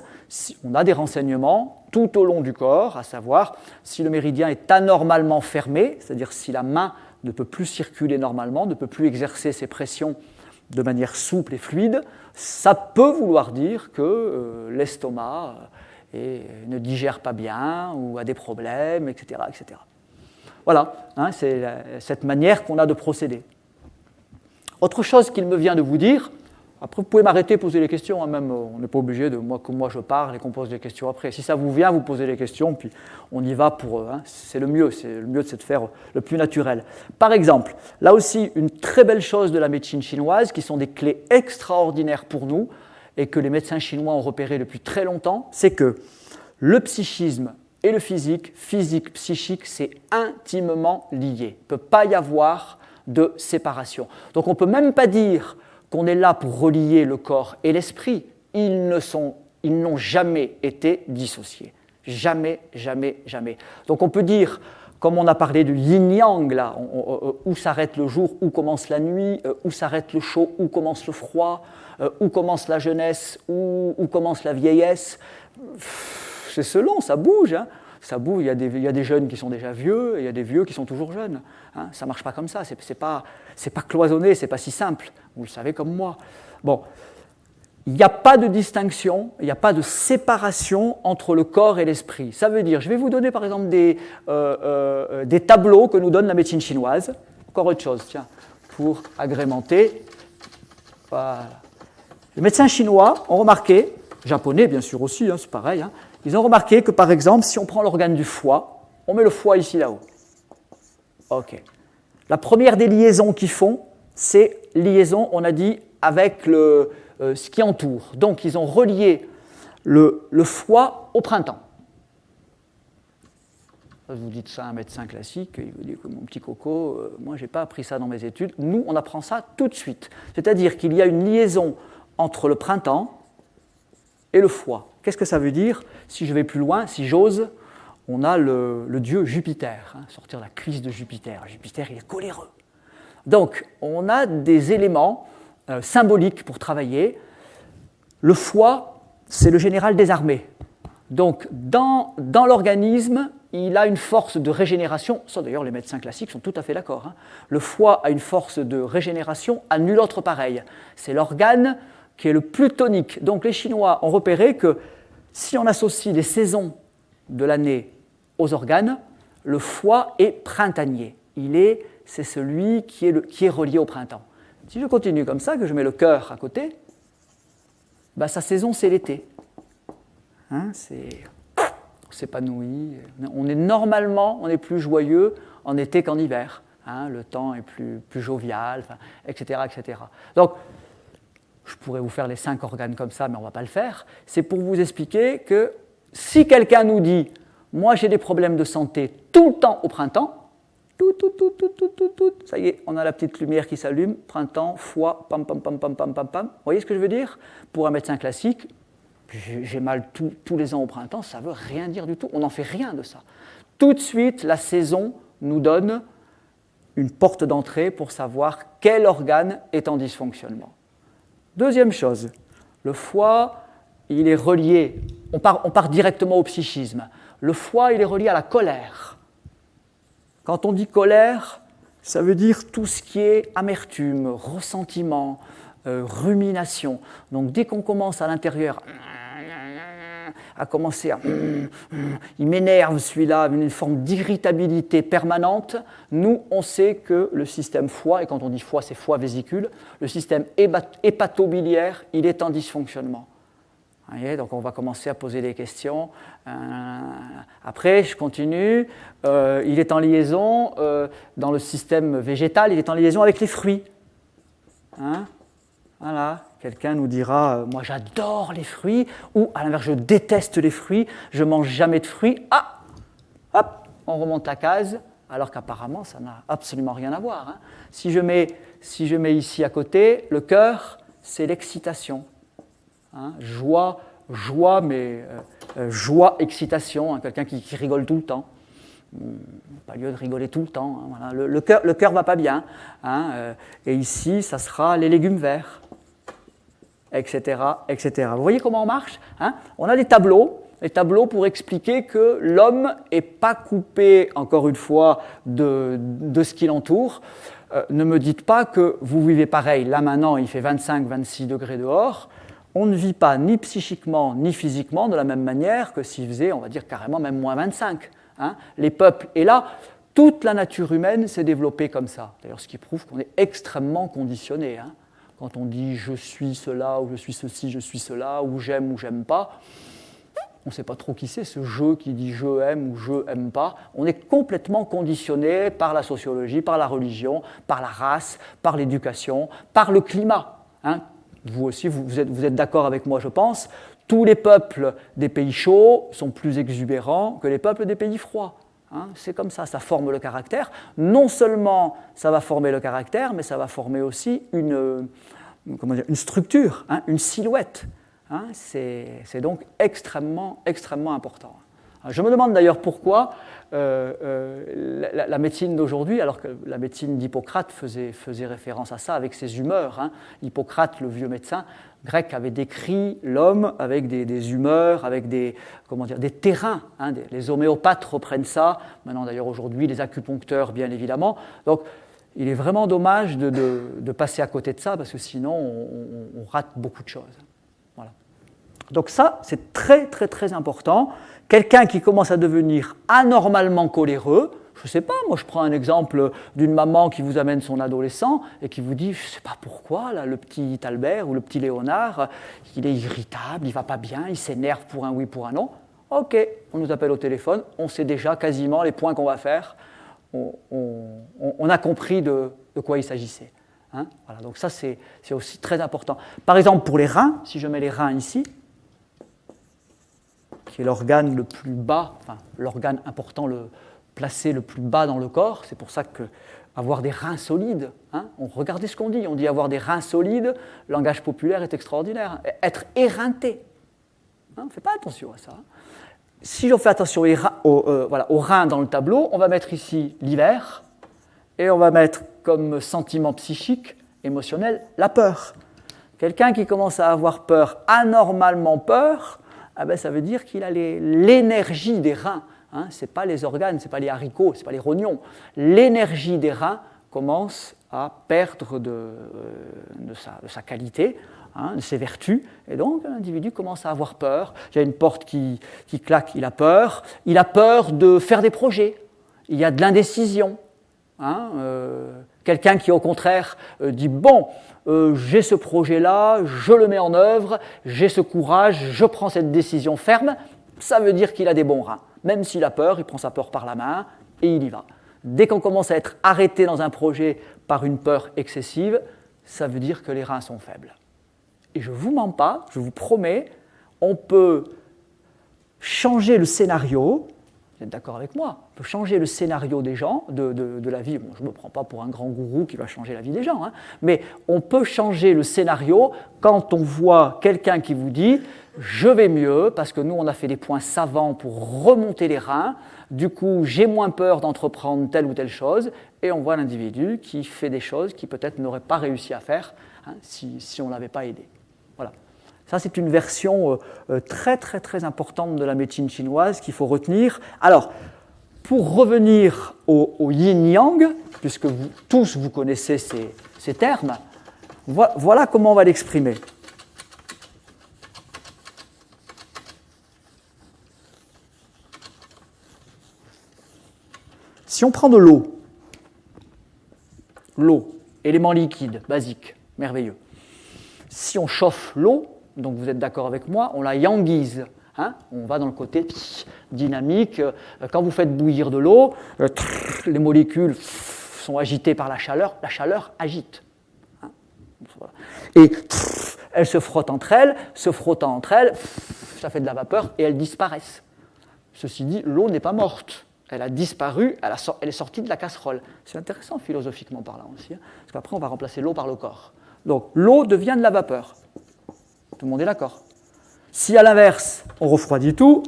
on a des renseignements tout au long du corps, à savoir si le méridien est anormalement fermé, c'est-à-dire si la main ne peut plus circuler normalement, ne peut plus exercer ses pressions de manière souple et fluide, ça peut vouloir dire que l'estomac ne digère pas bien ou a des problèmes, etc. etc. Voilà, c'est cette manière qu'on a de procéder. Autre chose qu'il me vient de vous dire, après vous pouvez m'arrêter, poser les questions, même on n'est pas obligé que moi je parle et qu'on pose des questions après. Si ça vous vient, vous posez les questions, puis on y va pour... c'est le mieux, c'est de faire le plus naturel. Par exemple, là aussi, une très belle chose de la médecine chinoise, qui sont des clés extraordinaires pour nous, et que les médecins chinois ont repéré depuis très longtemps, c'est que le psychisme et le physique, psychique, c'est intimement lié. Il ne peut pas y avoir de séparation. Donc on ne peut même pas dire qu'on est là pour relier le corps et l'esprit. Ils n'ont jamais été dissociés. Jamais, jamais, jamais. Donc on peut dire, comme on a parlé du yin-yang, là, où s'arrête le jour, où commence la nuit, où s'arrête le chaud, où commence le froid, où commence la jeunesse, où commence la vieillesse. C'est selon, ça bouge. Ça bouge, il y a des jeunes qui sont déjà vieux, et il y a des vieux qui sont toujours jeunes. Ça ne marche pas comme ça, c'est pas cloisonné, c'est pas si simple. Vous le savez comme moi. Bon, il n'y a pas de distinction, il n'y a pas de séparation entre le corps et l'esprit. Ça veut dire, je vais vous donner par exemple des tableaux que nous donne la médecine chinoise. Encore autre chose, tiens, pour agrémenter. Voilà. Les médecins chinois ont remarqué, japonais bien sûr aussi, c'est pareil, ils ont remarqué que, par exemple, si on prend l'organe du foie, on met le foie ici, là-haut. OK. La première des liaisons qu'ils font, c'est liaison, on a dit, avec ce qui entoure. Donc, ils ont relié le foie au printemps. Vous dites ça à un médecin classique, il vous dit que mon petit coco, moi, je n'ai pas appris ça dans mes études. Nous, on apprend ça tout de suite. C'est-à-dire qu'il y a une liaison entre le printemps et le foie. Qu'est-ce que ça veut dire? Si je vais plus loin, si j'ose, on a le dieu Jupiter, sortir la cuisse de Jupiter. Jupiter, il est coléreux. Donc, on a des éléments symboliques pour travailler. Le foie, c'est le général des armées. Donc, dans l'organisme, il a une force de régénération. Ça, d'ailleurs, les médecins classiques sont tout à fait d'accord. Le foie a une force de régénération à nul autre pareil. C'est l'organe qui est le plus tonique. Donc, les Chinois ont repéré que si on associe les saisons de l'année aux organes, le foie est printanier. C'est celui qui est relié au printemps. Si je continue comme ça, que je mets le cœur à côté, sa saison, c'est l'été. s'épanouit. On est normalement, on est plus joyeux en été qu'en hiver. Hein, le temps est plus jovial, etc., etc. Donc, je pourrais vous faire les 5 organes comme ça, mais on ne va pas le faire. C'est pour vous expliquer que si quelqu'un nous dit « Moi, j'ai des problèmes de santé tout le temps au printemps », ça y est, on a la petite lumière qui s'allume, printemps, foie, pam, pam, pam, pam, pam, pam, pam. Vous voyez ce que je veux dire? Pour un médecin classique, j'ai mal tous les ans au printemps, ça ne veut rien dire du tout. On n'en fait rien de ça. Tout de suite, la saison nous donne une porte d'entrée pour savoir quel organe est en dysfonctionnement. Deuxième chose, le foie, il est relié, on part directement au psychisme. Le foie, il est relié à la colère. Quand on dit colère, ça veut dire tout ce qui est amertume, ressentiment, rumination. Donc dès qu'on commence à l'intérieur à commencer à... il m'énerve celui-là, une forme d'irritabilité permanente, nous, on sait que le système foie, et quand on dit foie, c'est foie-vésicule, le système hépatobiliaire, il est en dysfonctionnement. Vous voyez, donc on va commencer à poser des questions. Après, je continue. Il est en liaison, dans le système végétal, il est en liaison avec les fruits. Hein? Voilà. Quelqu'un nous dira, moi j'adore les fruits, ou à l'inverse, je déteste les fruits, je ne mange jamais de fruits. Ah, hop, on remonte la case, alors qu'apparemment, ça n'a absolument rien à voir. Hein. Si je mets ici à côté, le cœur, c'est l'excitation. Hein, joie, excitation, hein, quelqu'un qui rigole tout le temps. Pas lieu de rigoler tout le temps. Hein, voilà. Le cœur ne va pas bien. Hein, et ici, ça sera les légumes verts. Etc., etc. Vous voyez comment on marche, hein? On a des tableaux pour expliquer que l'homme n'est pas coupé, encore une fois, de ce qui l'entoure. Ne me dites pas que vous vivez pareil. Là, maintenant, il fait 25-26 degrés dehors. On ne vit pas ni psychiquement ni physiquement de la même manière que s'il faisait, on va dire, carrément même moins 25. Hein? Les peuples, et là, toute la nature humaine s'est développée comme ça. D'ailleurs, ce qui prouve qu'on est extrêmement conditionné. Hein? Quand on dit « je suis cela » ou « je suis ceci, je suis cela » ou « j'aime » ou « j'aime pas », on ne sait pas trop qui c'est, ce « je » qui dit « je aime » ou « je aime pas ». On est complètement conditionné par la sociologie, par la religion, par la race, par l'éducation, par le climat. Hein. Vous aussi, vous êtes d'accord avec moi, je pense. Tous les peuples des pays chauds sont plus exubérants que les peuples des pays froids. Hein, c'est comme ça forme le caractère. Non seulement ça va former le caractère, mais ça va former aussi une structure, hein, une silhouette. Hein, c'est donc extrêmement, extrêmement important. Je me demande d'ailleurs pourquoi la médecine d'aujourd'hui, alors que la médecine d'Hippocrate faisait référence à ça avec ses humeurs. Hein. Hippocrate, le vieux médecin grec, avait décrit l'homme avec des humeurs, avec des terrains. Hein. Les homéopathes reprennent ça. Maintenant, d'ailleurs, aujourd'hui, les acupuncteurs, bien évidemment. Donc, il est vraiment dommage de passer à côté de ça, parce que sinon, on rate beaucoup de choses. Voilà. Donc ça, c'est très, très, très important. Quelqu'un qui commence à devenir anormalement coléreux, je ne sais pas, moi je prends un exemple d'une maman qui vous amène son adolescent et qui vous dit, je ne sais pas pourquoi, là, le petit Albert ou le petit Léonard, il est irritable, il ne va pas bien, il s'énerve pour un oui, pour un non. Ok, on nous appelle au téléphone, on sait déjà quasiment les points qu'on va faire, on a compris de quoi il s'agissait. Hein, voilà, donc ça c'est aussi très important. Par exemple pour les reins, si je mets les reins ici, qui est l'organe le plus bas, enfin l'organe important, placé le plus bas dans le corps, c'est pour ça qu'avoir des reins solides, hein, regardez ce qu'on dit, on dit avoir des reins solides, le langage populaire est extraordinaire, être éreinté, hein, on ne fait pas attention à ça. Hein. Si on fait attention aux reins dans le tableau, on va mettre ici l'hiver, et on va mettre comme sentiment psychique, émotionnel, la peur. Quelqu'un qui commence à avoir peur, anormalement peur, ah ben ça veut dire qu'il a l'énergie des reins. Hein, ce n'est pas les organes, ce n'est pas les haricots, ce n'est pas les rognons. L'énergie des reins commence à perdre de sa qualité, hein, de ses vertus, et donc l'individu commence à avoir peur. Il y a une porte qui claque, il a peur de faire des projets, il y a de l'indécision. Hein, quelqu'un qui au contraire dit bon, j'ai ce projet-là, je le mets en œuvre, j'ai ce courage, je prends cette décision ferme, ça veut dire qu'il a des bons reins. Même s'il a peur, il prend sa peur par la main et il y va. Dès qu'on commence à être arrêté dans un projet par une peur excessive, ça veut dire que les reins sont faibles. Et je ne vous mens pas, je vous promets, on peut changer le scénario. Vous êtes d'accord avec moi? On peut changer le scénario des gens, de la vie. Bon, je ne me prends pas pour un grand gourou qui va changer la vie des gens, hein, mais on peut changer le scénario quand on voit quelqu'un qui vous dit « je vais mieux » parce que nous, on a fait des points savants pour remonter les reins. Du coup, j'ai moins peur d'entreprendre telle ou telle chose. Et on voit l'individu qui fait des choses qu'il peut-être n'aurait pas réussi à faire si on ne l'avait pas aidé. Voilà. Ça, c'est une version très, très, très importante de la médecine chinoise qu'il faut retenir. Alors, pour revenir au yin-yang, puisque tous vous connaissez ces termes, voilà comment on va l'exprimer. Si on prend de l'eau, élément liquide, basique, merveilleux. Si on chauffe l'eau, donc vous êtes d'accord avec moi, on la yangise. Hein, on va dans le côté dynamique. Quand vous faites bouillir de l'eau, les molécules sont agitées par la chaleur agite. Hein, voilà. Et elles se frottent entre elles, ça fait de la vapeur et elles disparaissent. Ceci dit, l'eau n'est pas morte. Elle a disparu, elle est sortie de la casserole. C'est intéressant philosophiquement parlant aussi, hein, parce qu'après on va remplacer l'eau par le corps. Donc l'eau devient de la vapeur. Tout le monde est d'accord. Si à l'inverse, on refroidit tout,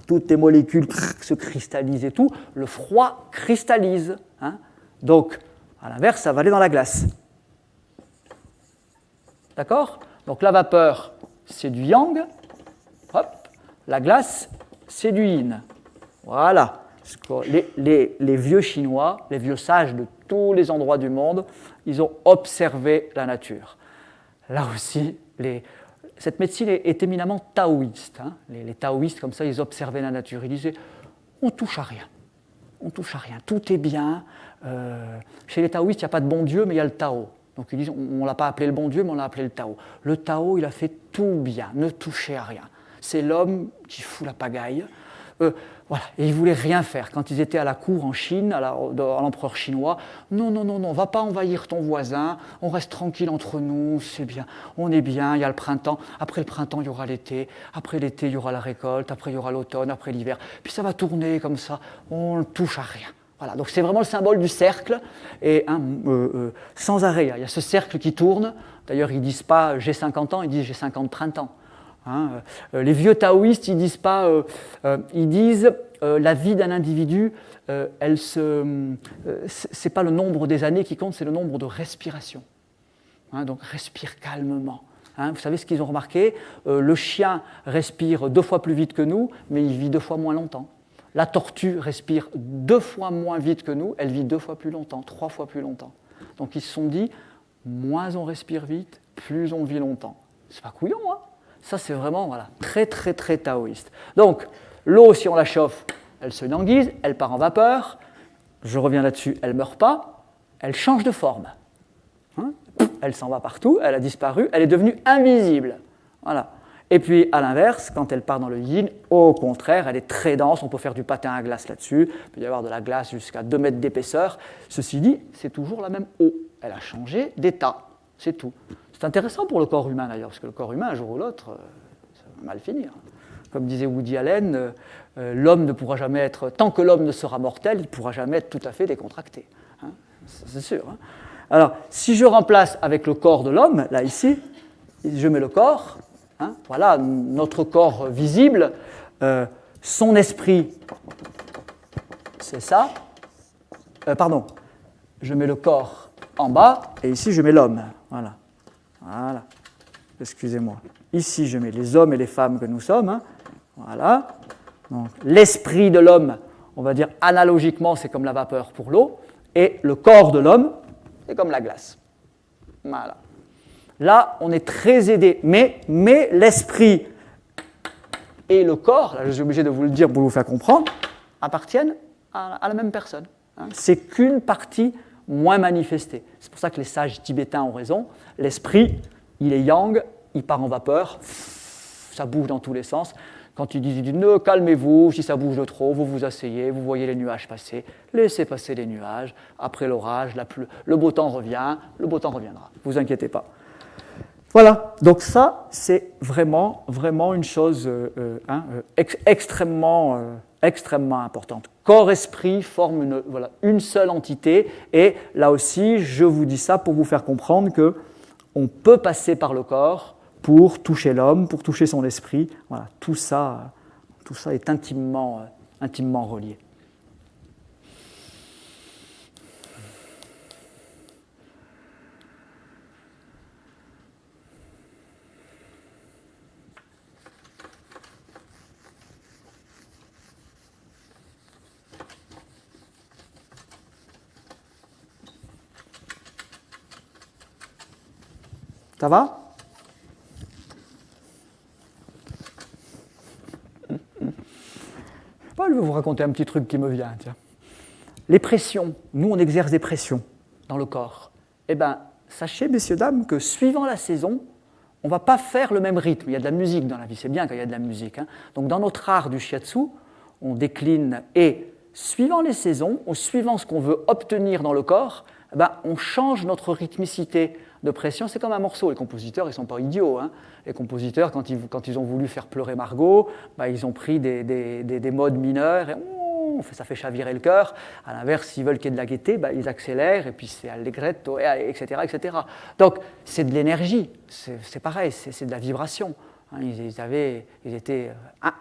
toutes les molécules se cristallisent et tout, le froid cristallise. Hein. Donc, à l'inverse, ça va aller dans la glace. D'accord? Donc la vapeur, c'est du yang. Hop. La glace, c'est du yin. Voilà. Les vieux Chinois, les vieux sages de tous les endroits du monde, ils ont observé la nature. Là aussi, cette médecine est éminemment taoïste. Hein. Les taoïstes, comme ça, ils observaient la nature. Ils disaient, on ne touche à rien. On touche à rien. Tout est bien. Chez les taoïstes, il n'y a pas de bon Dieu, mais il y a le Tao. Donc ils disent, on ne l'a pas appelé le bon Dieu, mais on l'a appelé le Tao. Le Tao, il a fait tout bien. Ne touchez à rien. C'est l'homme qui fout la pagaille. Voilà. Et ils ne voulaient rien faire. Quand ils étaient à la cour en Chine, à l'empereur chinois, non, on ne va pas envahir ton voisin, on reste tranquille entre nous, c'est bien, on est bien, il y a le printemps, après le printemps, il y aura l'été, après l'été, il y aura la récolte, après il y aura l'automne, après l'hiver, puis ça va tourner comme ça, on ne touche à rien. Voilà. Donc c'est vraiment le symbole du cercle, et sans arrêt, il y a ce cercle qui tourne. D'ailleurs, ils ne disent pas « j'ai 50 ans », ils disent « j'ai 50 printemps ». Hein, les vieux taoïstes, ils disent pas, ils disent la vie d'un individu, c'est pas le nombre des années qui compte, c'est le nombre de respirations. Hein, donc respire calmement. Hein, vous savez ce qu'ils ont remarqué? Le chien respire 2 fois plus vite que nous, mais il vit 2 fois moins longtemps. La tortue respire 2 fois moins vite que nous, elle vit 2 fois plus longtemps, 3 fois plus longtemps. Donc ils se sont dit, moins on respire vite, plus on vit longtemps. C'est pas couillon, hein? Ça, c'est vraiment très, très, très taoïste. Donc, l'eau, si on la chauffe, elle se yanguise, elle part en vapeur. Je reviens là-dessus, elle ne meurt pas. Elle change de forme. Hein, elle s'en va partout, elle a disparu, elle est devenue invisible. Voilà. Et puis, à l'inverse, quand elle part dans le yin, au contraire, elle est très dense. On peut faire du patin à glace là-dessus. Il peut y avoir de la glace jusqu'à 2 mètres d'épaisseur. Ceci dit, c'est toujours la même eau. Elle a changé d'état. C'est tout. C'est intéressant pour le corps humain d'ailleurs, parce que le corps humain, un jour ou l'autre, ça va mal finir. Comme disait Woody Allen, l'homme ne pourra jamais être, tant que l'homme ne sera mortel, il ne pourra jamais être tout à fait décontracté. Hein, c'est sûr. Hein. Alors, si je remplace avec le corps de l'homme, là ici, je mets le corps, hein, voilà notre corps visible, son esprit, c'est ça. Je mets le corps en bas, et ici je mets l'homme. Voilà. Excusez-moi. Ici, je mets les hommes et les femmes que nous sommes. Hein. Voilà. Donc, l'esprit de l'homme, on va dire analogiquement, c'est comme la vapeur pour l'eau. Et le corps de l'homme, c'est comme la glace. Voilà. Là, on est très aidé. Mais l'esprit et le corps, là, je suis obligé de vous le dire pour vous faire comprendre, appartiennent à la même personne. Hein. C'est qu'une partie moins manifesté. C'est pour ça que les sages tibétains ont raison. L'esprit, il est yang, il part en vapeur, ça bouge dans tous les sens. Quand il dit « calmez-vous, si ça bouge de trop, vous vous asseyez, vous voyez les nuages passer, laissez passer les nuages, après l'orage, le beau temps revient, le beau temps reviendra, ne vous inquiétez pas. » Voilà, donc ça, c'est vraiment une chose extrêmement importante. Corps-esprit forment une seule entité, et là aussi, je vous dis ça pour vous faire comprendre qu'on peut passer par le corps pour toucher l'homme, pour toucher son esprit. Voilà, tout ça est intimement relié. Ça va ? Je vais vous raconter un petit truc qui me vient. Tiens. Les pressions, nous on exerce des pressions dans le corps. Eh bien, sachez, messieurs, dames, que suivant la saison, on ne va pas faire le même rythme. Il y a de la musique dans la vie, c'est bien quand il y a de la musique. Hein. Donc dans notre art du shiatsu, on décline et suivant les saisons, ou suivant ce qu'on veut obtenir dans le corps, eh bien, on change notre rythmicité de pression. C'est comme un morceau. Les compositeurs, ils ne sont pas idiots. Hein. Les compositeurs, quand ils ont voulu faire pleurer Margot, bah, ils ont pris des modes mineurs et ça fait chavirer le cœur. À l'inverse, s'ils veulent qu'il y ait de la gaieté, bah, ils accélèrent et puis c'est allegretto, etc., etc. Donc, c'est de l'énergie. C'est pareil, c'est de la vibration. Hein. Ils étaient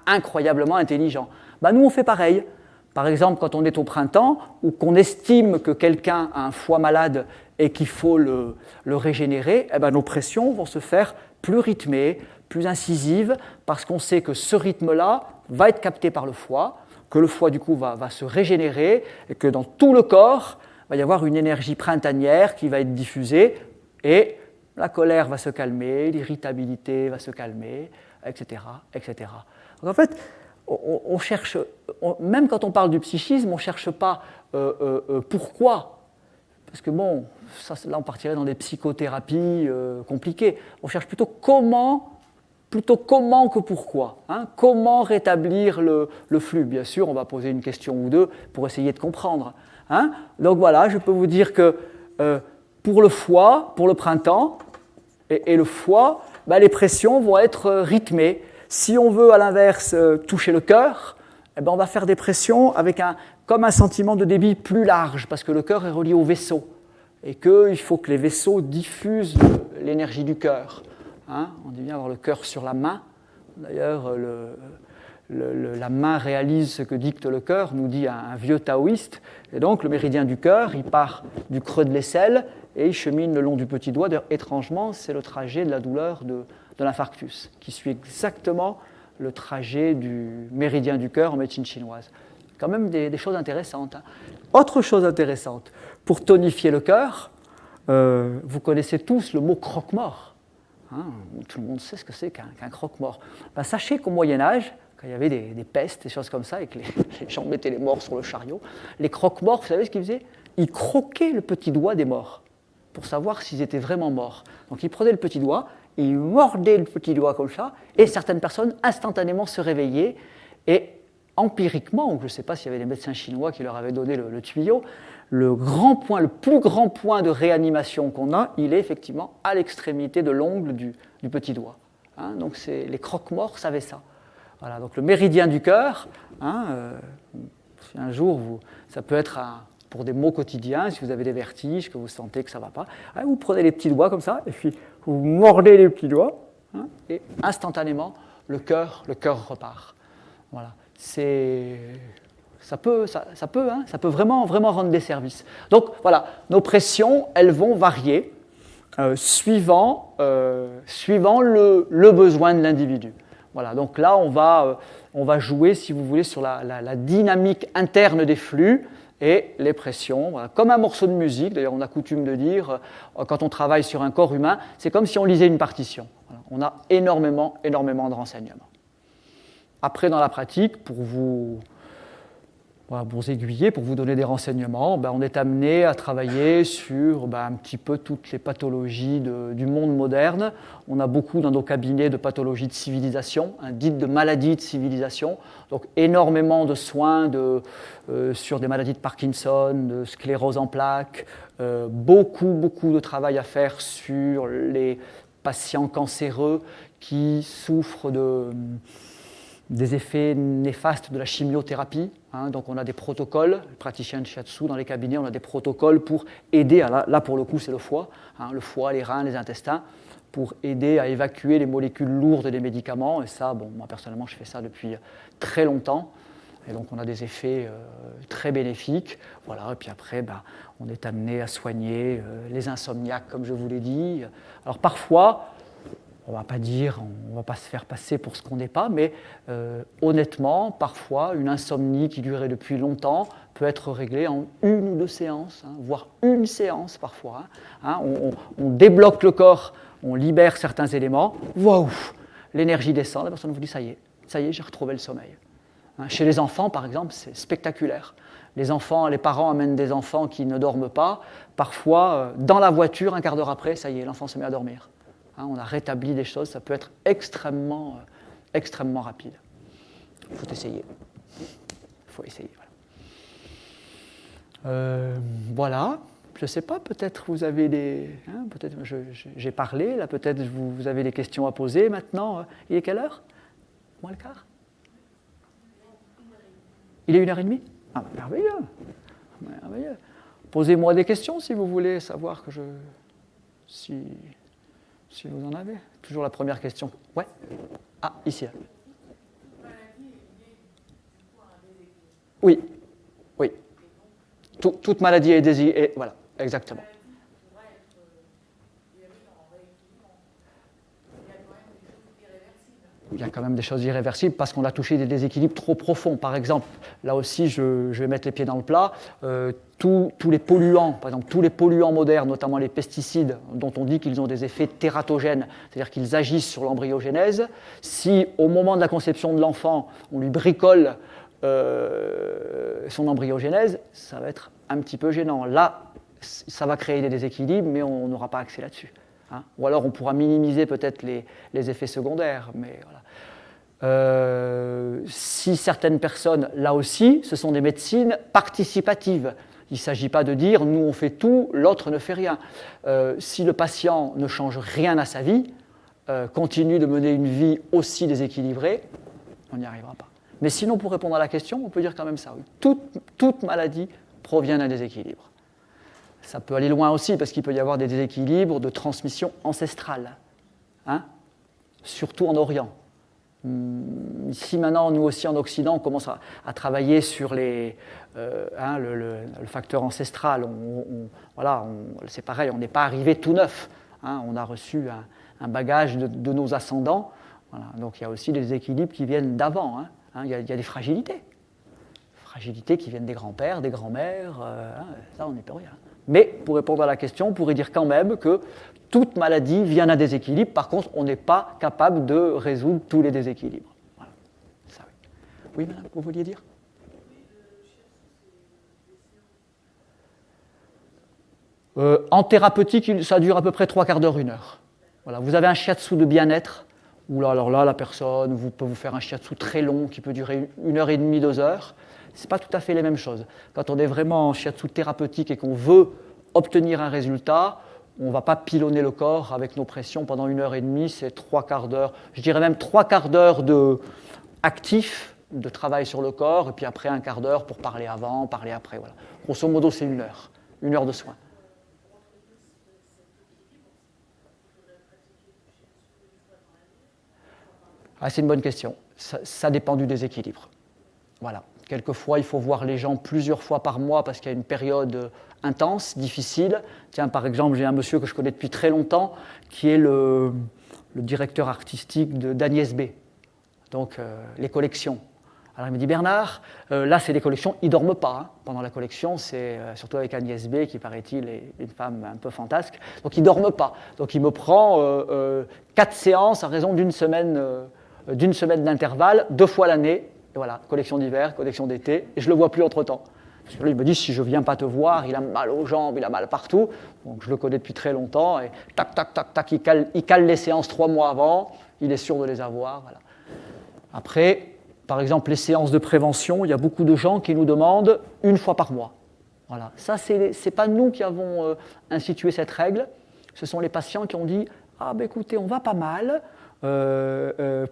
incroyablement intelligents. Bah, nous, on fait pareil. Par exemple, quand on est au printemps ou qu'on estime que quelqu'un a un foie malade et qu'il faut le régénérer, eh ben, nos pressions vont se faire plus rythmées, plus incisives, parce qu'on sait que ce rythme-là va être capté par le foie, que le foie, du coup, va se régénérer, et que dans tout le corps, il va y avoir une énergie printanière qui va être diffusée, et la colère va se calmer, l'irritabilité va se calmer, etc., etc. Donc, en fait, on cherche, même quand on parle du psychisme, on ne cherche pas pourquoi. Parce que bon, là on partirait dans des psychothérapies compliquées. On cherche plutôt comment que pourquoi. Hein, comment rétablir le flux. Bien sûr, on va poser une question ou deux pour essayer de comprendre. Hein. Donc voilà, je peux vous dire que pour le foie, pour le printemps, et le foie, bah, les pressions vont être rythmées. Si on veut, à l'inverse, toucher le cœur, eh ben, on va faire des pressions avec comme un sentiment de débit plus large, parce que le cœur est relié au vaisseau, et qu'il faut que les vaisseaux diffusent l'énergie du cœur. Hein, on dit bien avoir le cœur sur la main. D'ailleurs, la main réalise ce que dicte le cœur, nous dit un vieux taoïste. Et donc, le méridien du cœur, il part du creux de l'aisselle et il chemine le long du petit doigt. D'ailleurs, étrangement, c'est le trajet de la douleur de l'infarctus, qui suit exactement le trajet du méridien du cœur en médecine chinoise. Quand même des choses intéressantes. Hein. Autre chose intéressante, pour tonifier le cœur, vous connaissez tous le mot croque-mort. Hein, tout le monde sait ce que c'est qu'un croque-mort. Ben, sachez qu'au Moyen-Âge, quand il y avait des pestes, des choses comme ça, et que les gens mettaient les morts sur le chariot, les croque-morts, vous savez ce qu'ils faisaient ? Ils croquaient le petit doigt des morts pour savoir s'ils étaient vraiment morts. Donc ils prenaient le petit doigt, ils mordaient le petit doigt comme ça, et certaines personnes instantanément se réveillaient, et empiriquement, je ne sais pas s'il y avait des médecins chinois qui leur avaient donné le tuyau, le plus grand point de réanimation qu'on a, il est effectivement à l'extrémité de l'ongle du petit doigt. Hein, donc les croque-morts savaient ça. Voilà, donc le méridien du cœur, hein, si un jour, ça peut être pour des maux quotidiens, si vous avez des vertiges, que vous sentez que ça ne va pas, hein, vous prenez les petits doigts comme ça, et puis vous mordez les petits doigts, hein, et instantanément, le cœur repart. Voilà. Ça peut vraiment rendre des services. Donc voilà, nos pressions, elles vont varier suivant le besoin de l'individu. Voilà, donc là, on va jouer, si vous voulez, sur la dynamique interne des flux et les pressions. Voilà. Comme un morceau de musique, d'ailleurs, on a coutume de dire, quand on travaille sur un corps humain, c'est comme si on lisait une partition. Voilà. On a énormément de renseignements. Après, dans la pratique, pour vous Voilà, pour vous aiguiller, pour vous donner des renseignements, on est amené à travailler sur un petit peu toutes les pathologies du monde moderne. On a beaucoup dans nos cabinets de pathologies de civilisation, dites de maladies de civilisation, donc énormément de soins sur des maladies de Parkinson, de sclérose en plaques, beaucoup de travail à faire sur les patients cancéreux qui souffrent des effets néfastes de la chimiothérapie. Donc on a des protocoles, les praticiens de shiatsu dans les cabinets, on a des protocoles pour aider, là pour le coup c'est le foie, les reins, les intestins, pour aider à évacuer les molécules lourdes des médicaments. Et ça, moi personnellement je fais ça depuis très longtemps. Et donc on a des effets très bénéfiques. Voilà. Et puis après, on est amené à soigner les insomniaques, comme je vous l'ai dit. Alors parfois, on ne va pas se faire passer pour ce qu'on n'est pas, mais honnêtement, parfois, une insomnie qui durait depuis longtemps peut être réglée en 1 ou 2 séances, voire une séance parfois. On débloque le corps, on libère certains éléments, waouh, l'énergie descend, la personne vous dit ça y est, j'ai retrouvé le sommeil. Chez les enfants, par exemple, c'est spectaculaire. Les parents amènent des enfants qui ne dorment pas, parfois, dans la voiture, un quart d'heure après, ça y est, l'enfant se met à dormir. On a rétabli des choses, ça peut être extrêmement rapide. Il faut essayer. Voilà. Je ne sais pas, peut-être vous avez peut-être j'ai parlé, là peut-être vous avez des questions à poser maintenant. Il est quelle heure? Moins le quart? Il est 1h30? Ah, merveilleux. Posez-moi des questions si vous voulez savoir si vous en avez. Toujours la première question. Ouais. Ah, ici. Oui. Toute maladie est désignée. Voilà, exactement. Il y a quand même des choses irréversibles parce qu'on a touché des déséquilibres trop profonds. Par exemple, là aussi, je vais mettre les pieds dans le plat. Tous les polluants, par exemple, tous les polluants modernes, notamment les pesticides, dont on dit qu'ils ont des effets tératogènes, c'est-à-dire qu'ils agissent sur l'embryogénèse, si au moment de la conception de l'enfant, on lui bricole son embryogénèse, ça va être un petit peu gênant. Là, ça va créer des déséquilibres, mais on n'aura pas accès là-dessus. Ou alors on pourra minimiser peut-être les effets secondaires, mais voilà. Si certaines personnes, là aussi, ce sont des médecines participatives. Il ne s'agit pas de dire « nous on fait tout, l'autre ne fait rien ». Si le patient ne change rien à sa vie, continue de mener une vie aussi déséquilibrée, on n'y arrivera pas. Mais sinon, pour répondre à la question, on peut dire quand même ça. Oui. Toute maladie provient d'un déséquilibre. Ça peut aller loin aussi, parce qu'il peut y avoir des déséquilibres de transmission ancestrale, surtout en Orient. Ici, maintenant, nous aussi en Occident, on commence à travailler sur le facteur ancestral. C'est pareil, on n'est pas arrivé tout neuf. On a reçu un bagage de nos ascendants. Voilà. Donc il y a aussi des équilibres qui viennent d'avant. Il y a des fragilités. Fragilités qui viennent des grands-pères, des grands-mères. Ça, on n'y peut rien. Mais pour répondre à la question, on pourrait dire quand même que toute maladie vient d'un déséquilibre. Par contre, on n'est pas capable de résoudre tous les déséquilibres. Voilà. Ça, oui. Oui, madame, vous vouliez dire? En thérapeutique, ça dure à peu près 3/4 d'heure, 1 heure. Voilà. Vous avez un shiatsu de bien-être, où là, alors là, la personne peut vous faire un shiatsu très long qui peut durer 1h30, 2 heures. Ce n'est pas tout à fait les mêmes choses. Quand on est vraiment en shiatsu thérapeutique et qu'on veut obtenir un résultat, on ne va pas pilonner le corps avec nos pressions pendant 1h30, c'est 3/4 d'heure. Je dirais même 3/4 d'heure actif, de travail sur le corps, et puis après 1/4 d'heure pour parler avant, parler après. Voilà. Grosso modo, c'est 1 heure. 1 heure de soins. C'est une bonne question. Ça dépend du déséquilibre. Voilà. Quelquefois, il faut voir les gens plusieurs fois par mois parce qu'il y a une période intense, difficile. Tiens, par exemple, j'ai un monsieur que je connais depuis très longtemps qui est le directeur artistique d'Agnès B. Donc, les collections. Alors, il me dit, Bernard, là, c'est des collections, ils ne dorment pas. Pendant la collection, c'est surtout avec Agnès B, qui, paraît-il, est une femme un peu fantasque. Donc, ils ne dorment pas. Donc, il me prend 4 séances à raison d'une semaine d'intervalle, 2 fois l'année. Et voilà, connexion d'hiver, connexion d'été, et je ne le vois plus entre-temps. Parce que là, il me dit, si je ne viens pas te voir, il a mal aux jambes, il a mal partout. Donc je le connais depuis très longtemps, et tac, tac, tac, tac, il cale les séances 3 mois avant, il est sûr de les avoir. Voilà. Après, par exemple, les séances de prévention, il y a beaucoup de gens qui nous demandent 1 fois par mois. Voilà. Ça, ce n'est pas nous qui avons institué cette règle, ce sont les patients qui ont dit « Ah, ben écoutez, on va pas mal,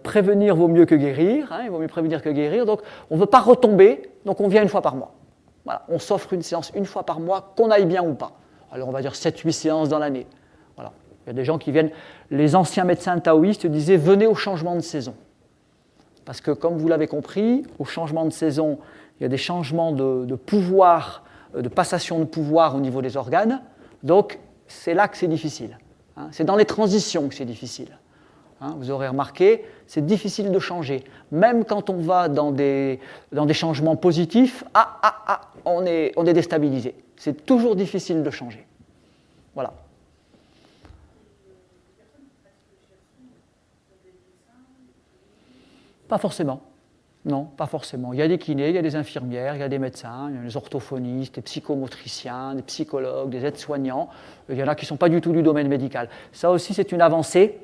prévenir vaut mieux que guérir, hein, il vaut mieux prévenir que guérir, donc on ne veut pas retomber, donc on vient 1 fois par mois. » Voilà. On s'offre une séance 1 fois par mois, qu'on aille bien ou pas. Alors on va dire 7-8 séances dans l'année. Voilà. Il y a des gens qui viennent, les anciens médecins taoïstes disaient « Venez au changement de saison ». Parce que comme vous l'avez compris, au changement de saison, il y a des changements de pouvoir, de passation de pouvoir au niveau des organes, donc c'est là que c'est difficile. Hein. C'est dans les transitions que c'est difficile. Hein. Vous aurez remarqué, c'est difficile de changer. Même quand on va dans des changements positifs, on est déstabilisé. C'est toujours difficile de changer. Voilà. Pas forcément. Non, pas forcément. Il y a des kinés, il y a des infirmières, il y a des médecins, il y a des orthophonistes, des psychomotriciens, des psychologues, des aides-soignants. Il y en a qui ne sont pas du tout du domaine médical. Ça aussi, c'est une avancée.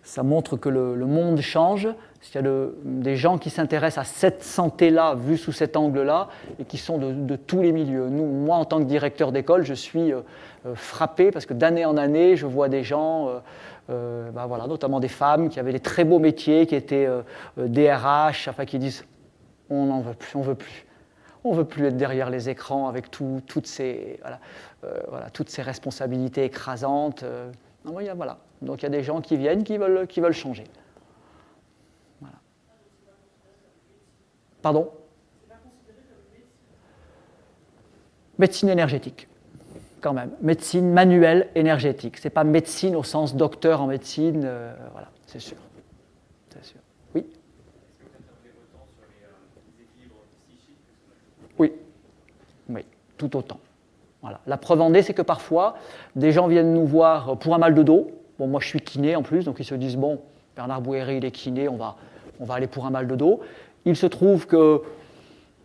Ça montre que le monde change. Il y a des gens qui s'intéressent à cette santé-là, vue sous cet angle-là, et qui sont de tous les milieux. Moi, en tant que directeur d'école, je suis frappé parce que d'année en année, je vois des gens... voilà, notamment des femmes qui avaient des très beaux métiers, qui étaient DRH, enfin, qui disent on n'en veut plus, on veut plus être derrière les écrans avec toutes ces responsabilités écrasantes. Voilà. Donc il y a des gens qui viennent, qui veulent changer. Voilà. Pardon ? Médecine énergétique. Quand même, médecine manuelle énergétique. Ce n'est pas médecine au sens docteur en médecine, voilà, c'est sûr. C'est sûr. Oui. Est-ce que vous intervenez autant sur les équilibres psychiques ? Oui, tout autant. Voilà. La preuve en est, c'est que parfois, des gens viennent nous voir pour un mal de dos. Bon, moi je suis kiné en plus, donc ils se disent, bon, Bernard Bouhéry, il est kiné, on va aller pour un mal de dos. Il se trouve que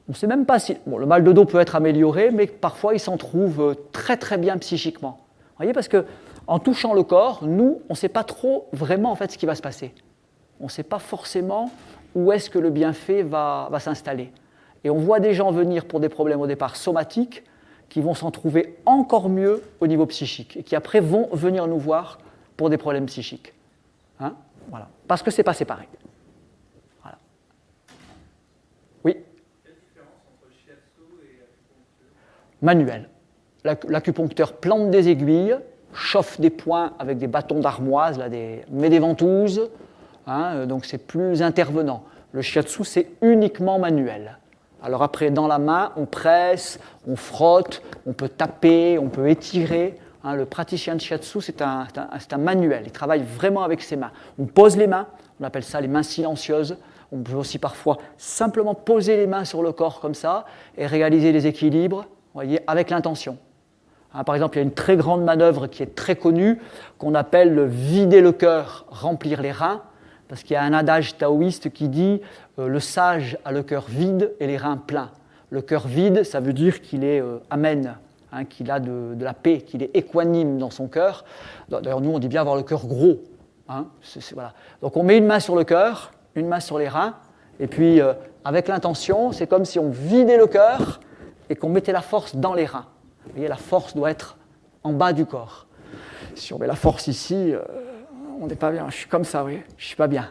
on ne sait même pas si... Bon, le mal de dos peut être amélioré, mais parfois il s'en trouve très très bien psychiquement. Vous voyez, parce qu'en touchant le corps, nous, on ne sait pas trop vraiment en fait ce qui va se passer. On ne sait pas forcément où est-ce que le bienfait va s'installer. Et on voit des gens venir pour des problèmes au départ somatiques, qui vont s'en trouver encore mieux au niveau psychique, et qui après vont venir nous voir pour des problèmes psychiques. Hein ? Voilà. Parce que ce n'est pas séparé. Voilà. Oui ? Manuel. L'acupuncteur plante des aiguilles, chauffe des points avec des bâtons d'armoise, met des ventouses, hein, donc c'est plus intervenant. Le shiatsu, c'est uniquement manuel. Alors après, dans la main, on presse, on frotte, on peut taper, on peut étirer. Hein, le praticien de shiatsu, c'est un manuel, il travaille vraiment avec ses mains. On pose les mains, on appelle ça les mains silencieuses. On peut aussi parfois simplement poser les mains sur le corps comme ça et réaliser des équilibres. Voyez, avec l'intention. Hein, par exemple, il y a une très grande manœuvre qui est très connue, qu'on appelle le vider le cœur, remplir les reins, parce qu'il y a un adage taoïste qui dit le sage a le cœur vide et les reins pleins. Le cœur vide, ça veut dire qu'il est amen, hein, qu'il a de la paix, qu'il est équanime dans son cœur. D'ailleurs, nous, on dit bien avoir le cœur gros. Hein, voilà. Donc, on met une main sur le cœur, une main sur les reins, et puis, avec l'intention, c'est comme si on vidait le cœur et qu'on mettait la force dans les reins. Vous voyez, la force doit être en bas du corps. Si on met la force ici, on n'est pas bien. Je suis comme ça, oui, je ne suis pas bien.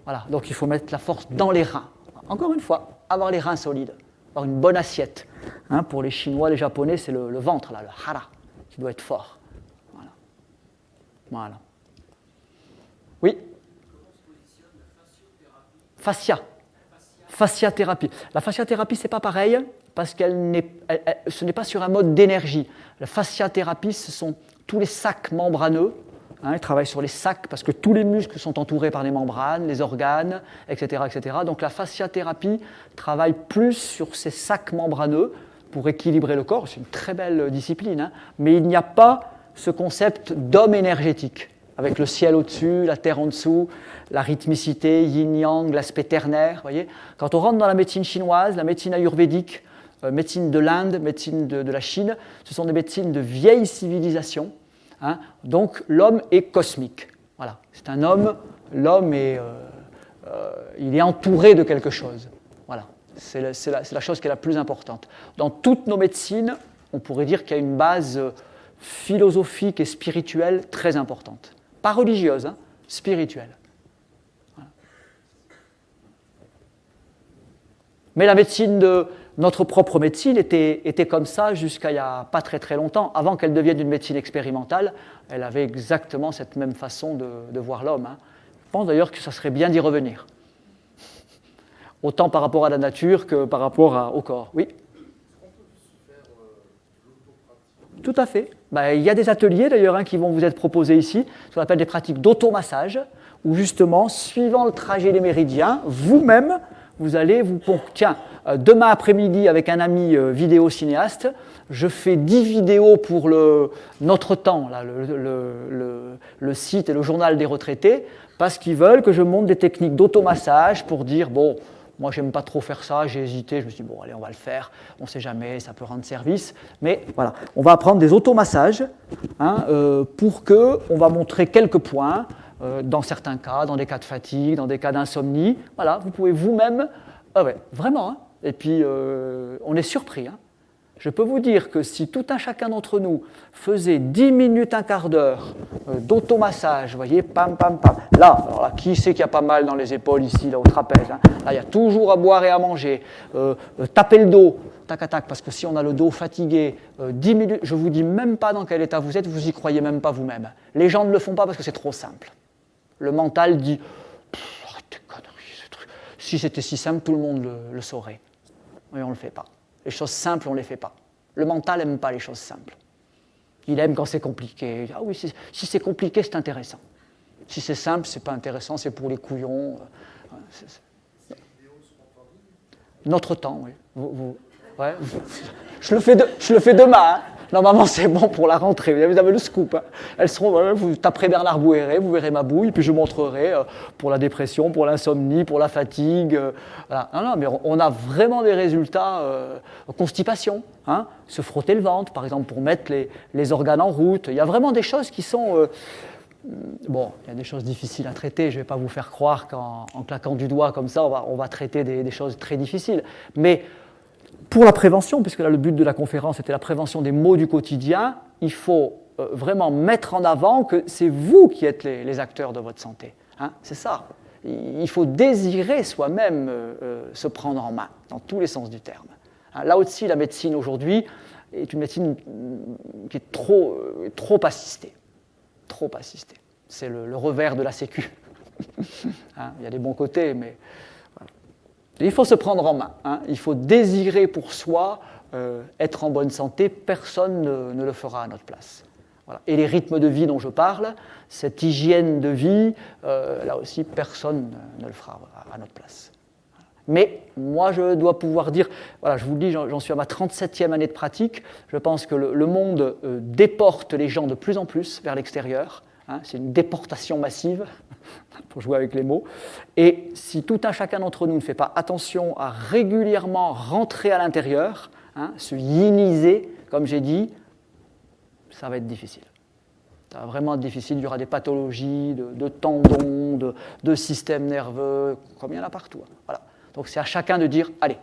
Voilà, donc il faut mettre la force dans les reins. Encore une fois, avoir les reins solides, avoir une bonne assiette. Hein, pour les Chinois, les Japonais, c'est le ventre, là, le hara, qui doit être fort. Voilà. Oui ? Comment se positionne la fasciothérapie ? Fasciathérapie. La fasciathérapie, ce n'est pas pareil, parce ce n'est pas sur un mode d'énergie. La fasciathérapie, ce sont tous les sacs membraneux. Hein, ils travaillent sur les sacs parce que tous les muscles sont entourés par les membranes, les organes, etc., etc. Donc la fasciathérapie travaille plus sur ces sacs membraneux pour équilibrer le corps. C'est une très belle discipline, hein, mais il n'y a pas ce concept d'homme énergétique avec le ciel au-dessus, la terre en dessous, la rythmicité, yin-yang, l'aspect ternaire. Voyez, quand on rentre dans la médecine chinoise, la médecine ayurvédique, médecine de l'Inde, médecine de la Chine, ce sont des médecines de vieille civilisation. Hein, donc l'homme est cosmique. Voilà, c'est un homme, l'homme est, il est entouré de quelque chose. Voilà, c'est la chose qui est la plus importante. Dans toutes nos médecines, on pourrait dire qu'il y a une base philosophique et spirituelle très importante. Pas religieuse, hein, spirituelle. Voilà. Mais la médecine notre propre médecine était comme ça jusqu'à il n'y a pas très très longtemps. Avant qu'elle devienne une médecine expérimentale, elle avait exactement cette même façon de voir l'homme. Hein. Je pense d'ailleurs que ça serait bien d'y revenir. Autant par rapport à la nature que par rapport au corps. Oui. Tout à fait. Ben, il y a des ateliers d'ailleurs hein, qui vont vous être proposés ici, ce qu'on appelle des pratiques d'automassage, où justement, suivant le trajet des méridiens, vous-même, vous allez vous... Tiens, demain après-midi, avec un ami vidéo-cinéaste, je fais 10 vidéos pour Notre Temps, là, le site et le journal des retraités, parce qu'ils veulent que je montre des techniques d'automassage pour dire, bon, moi j'aime pas trop faire ça, j'ai hésité, je me suis dit, bon allez, on va le faire, on ne sait jamais, ça peut rendre service, mais voilà, on va apprendre des automassages hein, pour qu'on va montrer quelques points, dans certains cas, dans des cas de fatigue, dans des cas d'insomnie, voilà, vous pouvez vous-même, ouais, vraiment, hein, et puis on est surpris, hein. Je peux vous dire que si tout un chacun d'entre nous faisait 10 minutes, un quart d'heure d'automassage, vous voyez, pam, pam, pam. Là, alors là, qui sait qu'il y a pas mal dans les épaules ici, là, au trapèze hein. Là, il y a toujours à boire et à manger. Taper le dos, tac, tac, parce que si on a le dos fatigué, 10 minutes, je ne vous dis même pas dans quel état vous êtes, vous n'y croyez même pas vous-même. Les gens ne le font pas parce que c'est trop simple. Le mental dit, arrête tes conneries, ce truc. Si c'était si simple, tout le monde le saurait. Mais on ne le fait pas. Les choses simples, on ne les fait pas. Le mental n'aime pas les choses simples. Il aime quand c'est compliqué. Ah oui, si c'est compliqué, c'est intéressant. Si c'est simple, c'est pas intéressant, c'est pour les couillons. Notre Temps, oui. Ouais. Je le fais demain. Hein. Normalement, c'est bon pour la rentrée. Vous avez le scoop. Hein. Elles seront, voilà, vous taperez Bernard Bouhéret, vous verrez ma bouille, puis je montrerai pour la dépression, pour l'insomnie, pour la fatigue. Voilà. Non, mais on a vraiment des résultats. Constipation, hein, se frotter le ventre, par exemple, pour mettre les organes en route. Il y a vraiment des choses qui sont... bon, il y a des choses difficiles à traiter. Je ne vais pas vous faire croire qu'en claquant du doigt comme ça, on va traiter des choses très difficiles. Mais... pour la prévention, puisque là le but de la conférence était la prévention des maux du quotidien, il faut vraiment mettre en avant que c'est vous qui êtes les acteurs de votre santé. Hein, c'est ça. Il faut désirer soi-même se prendre en main, dans tous les sens du terme. Hein, là aussi, la médecine aujourd'hui est une médecine qui est trop assistée. Trop assistée. C'est le revers de la sécu. Hein, il y a des bons côtés, mais... Il faut se prendre en main, hein. Il faut désirer pour soi être en bonne santé, personne ne le fera à notre place. Voilà. Et les rythmes de vie dont je parle, cette hygiène de vie, là aussi personne ne le fera à notre place. Mais moi je dois pouvoir dire, voilà, je vous le dis, j'en suis à ma 37e année de pratique, je pense que le monde déporte les gens de plus en plus vers l'extérieur. Hein, c'est une déportation massive, pour jouer avec les mots. Et si tout un chacun d'entre nous ne fait pas attention à régulièrement rentrer à l'intérieur, hein, se yiniser, comme j'ai dit, ça va être difficile. Ça va vraiment être difficile. Il y aura des pathologies de tendons, de systèmes nerveux, comme il y en a partout. Voilà. Donc c'est à chacun de dire, allez,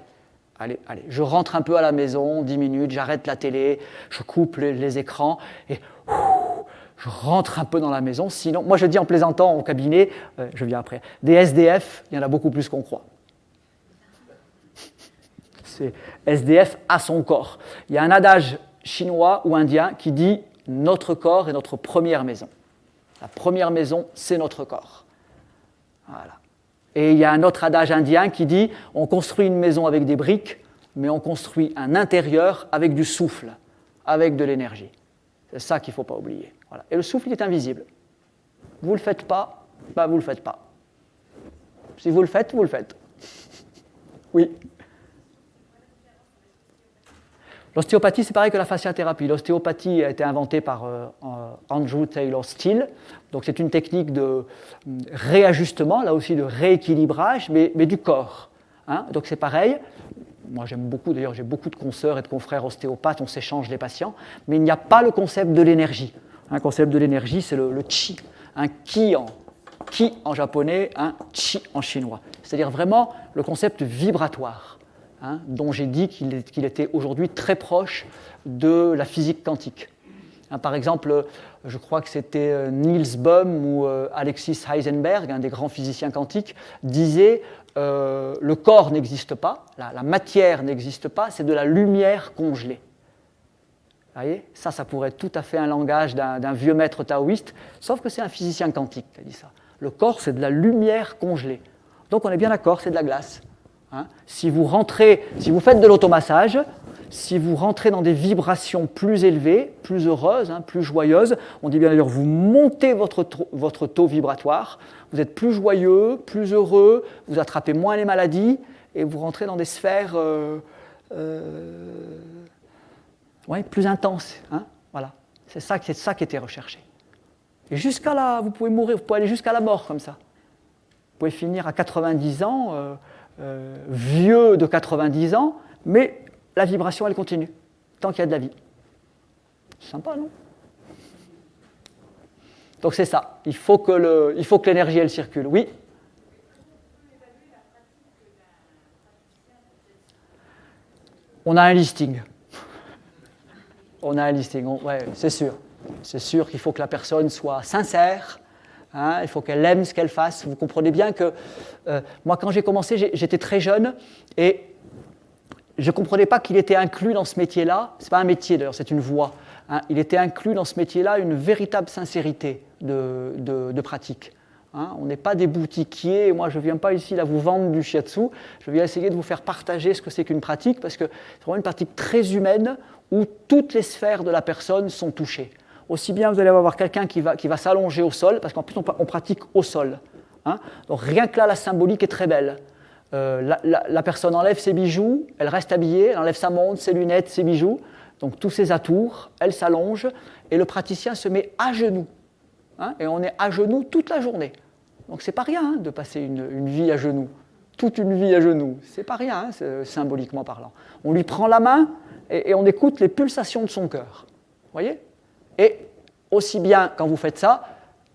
je rentre un peu à la maison, 10 minutes, j'arrête la télé, je coupe les écrans, et... je rentre un peu dans la maison, sinon, moi je dis en plaisantant au cabinet, je viens après, des SDF, il y en a beaucoup plus qu'on croit. C'est SDF à son corps. Il y a un adage chinois ou indien qui dit « notre corps est notre première maison ». La première maison, c'est notre corps. Voilà. Et il y a un autre adage indien qui dit « on construit une maison avec des briques, mais on construit un intérieur avec du souffle, avec de l'énergie ». C'est ça qu'il ne faut pas oublier. Voilà. Et le souffle, il est invisible. Vous ne le faites pas, ben vous ne le faites pas. Si vous le faites, vous le faites. Oui. L'ostéopathie, c'est pareil que la fasciathérapie. L'ostéopathie a été inventée par Andrew Taylor Still. Donc c'est une technique de réajustement, là aussi de rééquilibrage, mais du corps. Hein. Donc c'est pareil. Moi j'aime beaucoup, d'ailleurs j'ai beaucoup de consoeurs et de confrères ostéopathes, on s'échange les patients, mais il n'y a pas le concept de l'énergie. Un concept de l'énergie, c'est le chi. Un ki en japonais, un chi en chinois. C'est-à-dire vraiment le concept vibratoire. Hein, dont j'ai dit qu'il était aujourd'hui très proche de la physique quantique. Hein, par exemple, je crois que c'était Niels Bohr ou Alexis Heisenberg, un des grands physiciens quantiques, disait le corps n'existe pas, la matière n'existe pas, c'est de la lumière congelée. Vous voyez, ça pourrait être tout à fait un langage d'un vieux maître taoïste, sauf que c'est un physicien quantique qui a dit ça. Le corps, c'est de la lumière congelée. Donc on est bien d'accord, c'est de la glace. Hein, si vous faites de l'automassage, si vous rentrez dans des vibrations plus élevées, plus heureuses, hein, plus joyeuses, on dit bien d'ailleurs vous montez votre taux vibratoire, vous êtes plus joyeux, plus heureux, vous attrapez moins les maladies et vous rentrez dans des sphères plus intenses. Hein, voilà. C'est ça qui était recherché. Et jusqu'à là, vous pouvez mourir, vous pouvez aller jusqu'à la mort comme ça. Vous pouvez finir à 90 ans. Vieux de 90 ans, mais la vibration, elle continue, tant qu'il y a de la vie. C'est sympa, non? Donc c'est ça, il faut que l'énergie, elle circule. Oui? On a un listing. Ouais, c'est sûr. C'est sûr qu'il faut que la personne soit sincère. Hein, il faut qu'elle aime ce qu'elle fasse. Vous comprenez bien que moi, quand j'ai commencé, j'étais très jeune et je ne comprenais pas qu'il était inclus dans ce métier-là. Ce n'est pas un métier d'ailleurs, c'est une voie. Hein, il était inclus dans ce métier-là une véritable sincérité de pratique. Hein, on n'est pas des boutiquiers. Moi, je ne viens pas ici là, vous vendre du shiatsu. Je viens essayer de vous faire partager ce que c'est qu'une pratique parce que c'est vraiment une pratique très humaine où toutes les sphères de la personne sont touchées. Aussi bien vous allez avoir quelqu'un qui va s'allonger au sol, parce qu'en plus on pratique au sol. Hein. Donc rien que là, la symbolique est très belle. La personne enlève ses bijoux, elle reste habillée, elle enlève sa montre, ses lunettes, ses bijoux, donc tous ses atours, elle s'allonge, et le praticien se met à genoux. Hein, et on est à genoux toute la journée. Donc c'est pas rien hein, de passer une vie à genoux. Toute une vie à genoux, c'est pas rien, hein, symboliquement parlant. On lui prend la main et on écoute les pulsations de son cœur. Vous voyez ? Et aussi bien quand vous faites ça,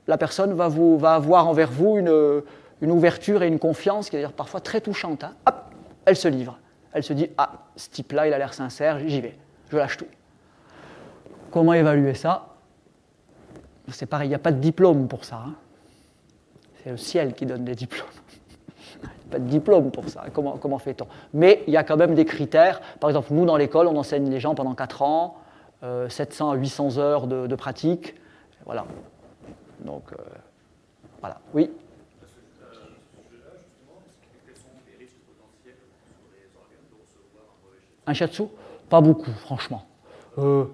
la personne va avoir envers vous une ouverture et une confiance qui est d'ailleurs parfois très touchante. Hein. Hop, elle se livre. Elle se dit « Ah, ce type-là, il a l'air sincère, j'y vais, je lâche tout. » Comment évaluer ça ? C'est pareil, il n'y a pas de diplôme pour ça. Hein. C'est le ciel qui donne des diplômes. Il n'y a pas de diplôme pour ça. Comment fait-on ? Mais il y a quand même des critères. Par exemple, nous, dans l'école, on enseigne les gens pendant 4 ans. 700 à 800 heures de pratique. Voilà. Donc, voilà. Oui. Un shiatsu ? Pas beaucoup, franchement. Il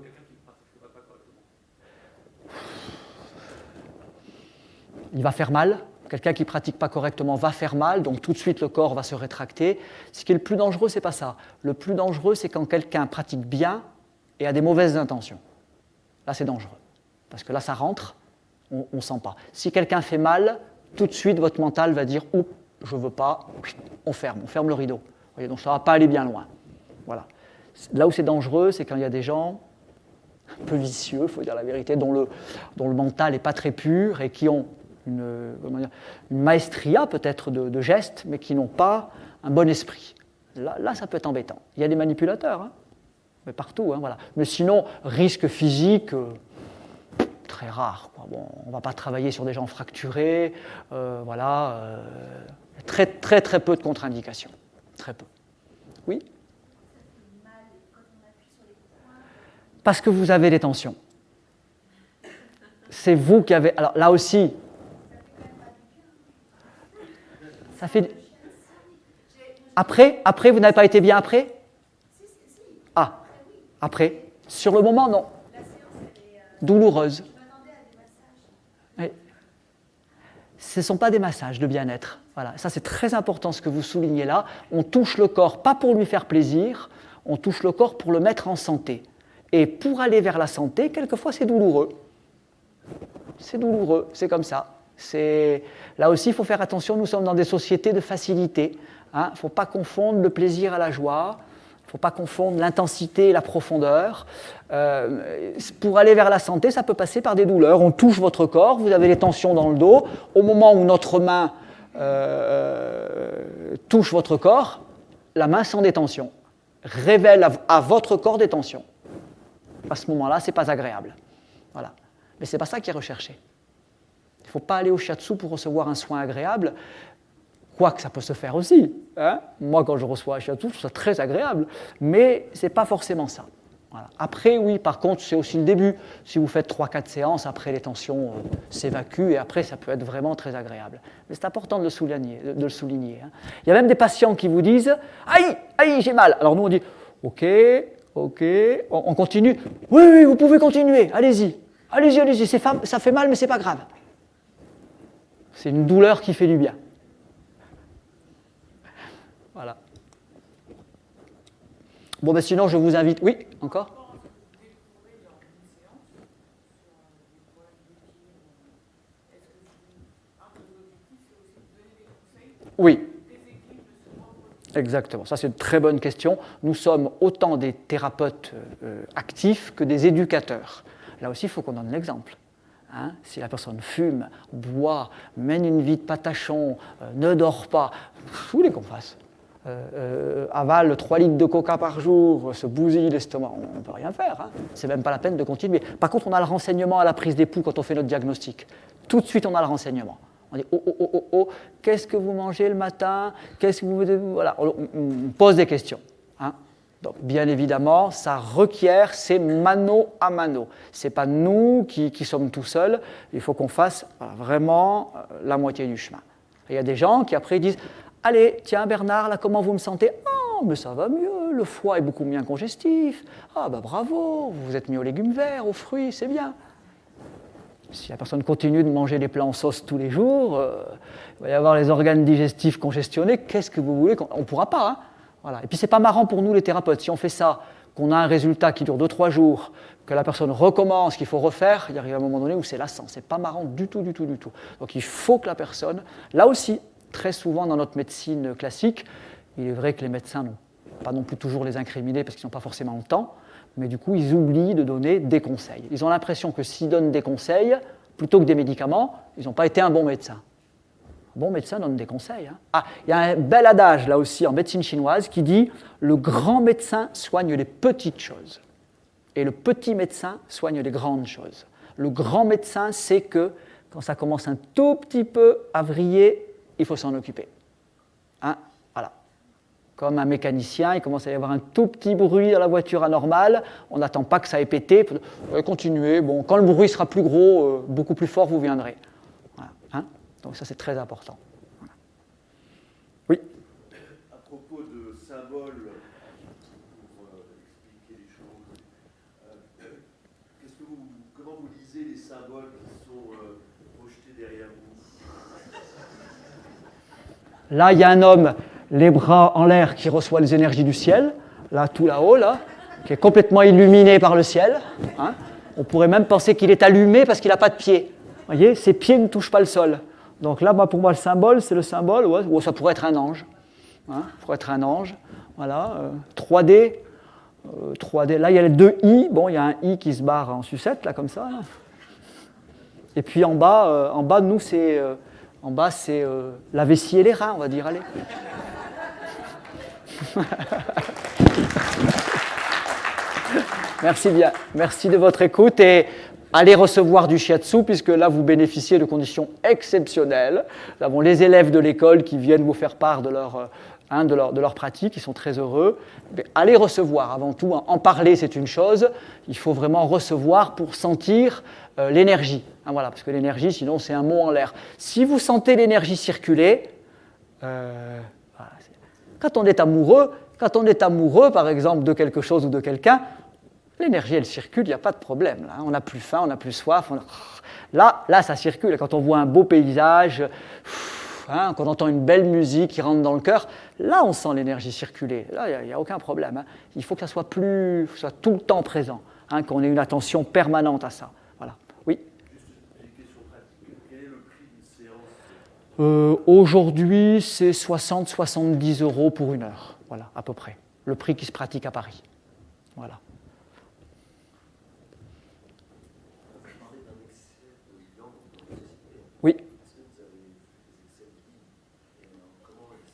va faire mal. Quelqu'un qui ne pratique pas correctement va faire mal, donc tout de suite le corps va se rétracter. Ce qui est le plus dangereux, ce n'est pas ça. Le plus dangereux, c'est quand quelqu'un pratique bien et a des mauvaises intentions. Là, c'est dangereux. Parce que là, ça rentre, on ne sent pas. Si quelqu'un fait mal, tout de suite, votre mental va dire « Oups, je ne veux pas », on ferme le rideau. Vous voyez, donc ça ne va pas aller bien loin. Voilà. Là où c'est dangereux, c'est quand il y a des gens un peu vicieux, il faut dire la vérité, dont le mental n'est pas très pur et qui ont une maestria peut-être de gestes, mais qui n'ont pas un bon esprit. Là, ça peut être embêtant. Il y a des manipulateurs, hein. Mais partout, hein, voilà. Mais sinon, risque physique, très rare. Quoi. Bon, on ne va pas travailler sur des gens fracturés, voilà. Très, très, très peu de contre-indications. Très peu. Oui ? Parce que vous avez des tensions. C'est vous qui avez... Alors là aussi, ça fait... Après, vous n'avez pas été bien après ? Ah, après. Sur le moment, non. Douloureuse. Oui. Ce ne sont pas des massages de bien-être. Voilà. Ça, c'est très important ce que vous soulignez là. On touche le corps, pas pour lui faire plaisir, On touche le corps pour le mettre en santé. Et pour aller vers la santé, quelquefois c'est douloureux. C'est douloureux, c'est comme ça. Là aussi, il faut faire attention, nous sommes dans des sociétés de facilité. Il ne faut pas confondre le plaisir à la joie, il ne faut pas confondre l'intensité et la profondeur. Pour aller vers la santé, ça peut passer par des douleurs. On touche votre corps, vous avez les tensions dans le dos. Au moment où notre main touche votre corps, la main sans détention révèle à votre corps des tensions. À ce moment-là, ce n'est pas agréable. Voilà. Mais ce n'est pas ça qui est recherché. Il ne faut pas aller au shiatsu pour recevoir un soin agréable, quoique ça peut se faire aussi. Hein. Moi, quand je reçois un shiatsu, je trouve ça très agréable, mais ce n'est pas forcément ça. Voilà. Après, oui, par contre, c'est aussi le début. Si vous faites 3-4 séances, après les tensions s'évacuent, et après, ça peut être vraiment très agréable. Mais c'est important de le souligner. Hein. Il y a même des patients qui vous disent « Aïe, aïe, j'ai mal !» Alors nous, on dit « Ok, on continue. Oui, oui, vous pouvez continuer, allez-y. Allez-y, ça fait mal, mais ce n'est pas grave. » C'est une douleur qui fait du bien. Voilà. Bon, ben sinon, je vous invite... Oui, encore ? Oui. Exactement, ça c'est une très bonne question. Nous sommes autant des thérapeutes actifs que des éducateurs. Là aussi, il faut qu'on donne l'exemple. Hein, si la personne fume, boit, mène une vie de patachon, ne dort pas, vous voulez qu'on fasse avale 3 litres de coca par jour, se bousille l'estomac, on ne peut rien faire. Hein. C'est même pas la peine de continuer. Par contre, on a le renseignement à la prise d'époux quand on fait notre diagnostic. Tout de suite, on a le renseignement. On dit qu'est-ce que vous mangez le matin ? Qu'est-ce que vous... Voilà, on pose des questions. Hein. Donc, bien évidemment, ça requiert, c'est mano à mano. Ce n'est pas nous qui sommes tout seuls. Il faut qu'on fasse vraiment la moitié du chemin. Et il y a des gens qui après disent « Allez, tiens Bernard, là, comment vous me sentez ? Oh, mais ça va mieux, le foie est beaucoup moins congestif. Ah, bah bravo, vous vous êtes mis aux légumes verts, aux fruits, c'est bien. » Si la personne continue de manger des plats en sauce tous les jours, il va y avoir les organes digestifs congestionnés. Qu'est-ce que vous voulez ? On ne pourra pas. Hein. Voilà. Et puis, ce n'est pas marrant pour nous, les thérapeutes. Si on fait ça, qu'on a un résultat qui dure 2-3 jours, que la personne recommence, qu'il faut refaire, il arrive un moment donné où c'est lassant. Ce n'est pas marrant du tout. Donc, il faut que la personne... Là aussi, très souvent dans notre médecine classique, il est vrai que les médecins n'ont pas non plus toujours les incriminer parce qu'ils n'ont pas forcément le temps, mais du coup, ils oublient de donner des conseils. Ils ont l'impression que s'ils donnent des conseils, plutôt que des médicaments, ils n'ont pas été un bon médecin. Un bon médecin donne des conseils. Hein. Ah, il y a un bel adage, là aussi, en médecine chinoise, qui dit « Le grand médecin soigne les petites choses, et le petit médecin soigne les grandes choses. » Le grand médecin sait que, quand ça commence un tout petit peu à vriller, il faut s'en occuper. Hein. Voilà. Comme un mécanicien, il commence à y avoir un tout petit bruit dans la voiture anormale, on n'attend pas que ça ait pété, continuez, bon, quand le bruit sera plus gros, beaucoup plus fort, vous viendrez. Voilà. Hein. Donc ça, c'est très important. Voilà. Oui. À propos de symboles, pour expliquer les choses, comment vous lisez les symboles qui sont projetés derrière vous ? Là, il y a un homme, les bras en l'air, qui reçoit les énergies du ciel, là, tout là-haut, là, qui est complètement illuminé par le ciel. Hein. On pourrait même penser qu'il est allumé parce qu'il n'a pas de pieds. Vous voyez, ses pieds ne touchent pas le sol. Donc là, pour moi, le symbole, c'est le symbole, ou ça pourrait être un ange. Hein, ça pourrait être un ange. Voilà, 3D. 3D. Là, il y a les 2 I. Bon, il y a un I qui se barre en sucette, là, comme ça. Là. Et puis en bas, nous, c'est... En bas, c'est la vessie et les reins, on va dire. Allez. Merci bien. Merci de votre écoute et allez recevoir du shiatsu puisque là, vous bénéficiez de conditions exceptionnelles. Nous avons les élèves de l'école qui viennent vous faire part de leur pratique, ils sont très heureux. Mais allez recevoir avant tout. En parler, c'est une chose. Il faut vraiment recevoir pour sentir l'énergie. Hein, voilà, parce que l'énergie, sinon, c'est un mot en l'air. Si vous sentez l'énergie circuler, voilà, quand on est amoureux, par exemple, de quelque chose ou de quelqu'un, l'énergie, elle circule, il n'y a pas de problème. Là. On n'a plus faim, on n'a plus soif. Là, ça circule. Quand on voit un beau paysage, hein, qu'on entend une belle musique qui rentre dans le cœur, là on sent l'énergie circuler. Là, il n'y a aucun problème. Hein. Il faut que ça soit tout le temps présent, hein, qu'on ait une attention permanente à ça. Voilà. Oui. Juste une question pratique. Quel est le prix d'une séance Aujourd'hui, c'est 60-70 € pour 1 heure. Voilà, à peu près. Le prix qui se pratique à Paris. Voilà. Je parlais d'un excès de yang dans la société. Oui. Est-ce que vous avez des excès de yin et comment est-ce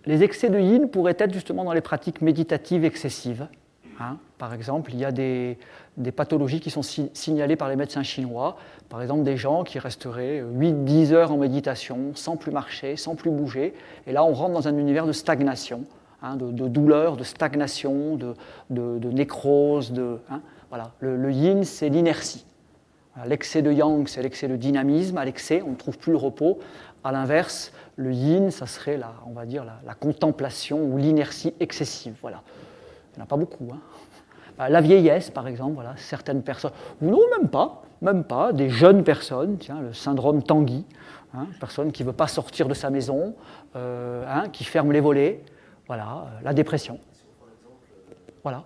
que Les excès de yin pourraient être justement dans les pratiques méditatives excessives. Hein. Par exemple, il y a des pathologies qui sont signalées par les médecins chinois. Par exemple, des gens qui resteraient 8-10 heures en méditation, sans plus marcher, sans plus bouger. Et là, on rentre dans un univers de stagnation, hein, de douleur, de stagnation, de nécrose. Hein. Voilà. Le yin, c'est l'inertie. L'excès de yang, c'est l'excès de dynamisme. À l'excès, on ne trouve plus le repos. À l'inverse, le yin, ça serait on va dire la contemplation ou l'inertie excessive. Voilà. Il n'y en a pas beaucoup. Hein. La vieillesse, par exemple, voilà, certaines personnes, ou non, même pas, des jeunes personnes, tiens, le syndrome Tanguy, hein, personne qui ne veut pas sortir de sa maison, hein, qui ferme les volets, voilà, la dépression. Voilà.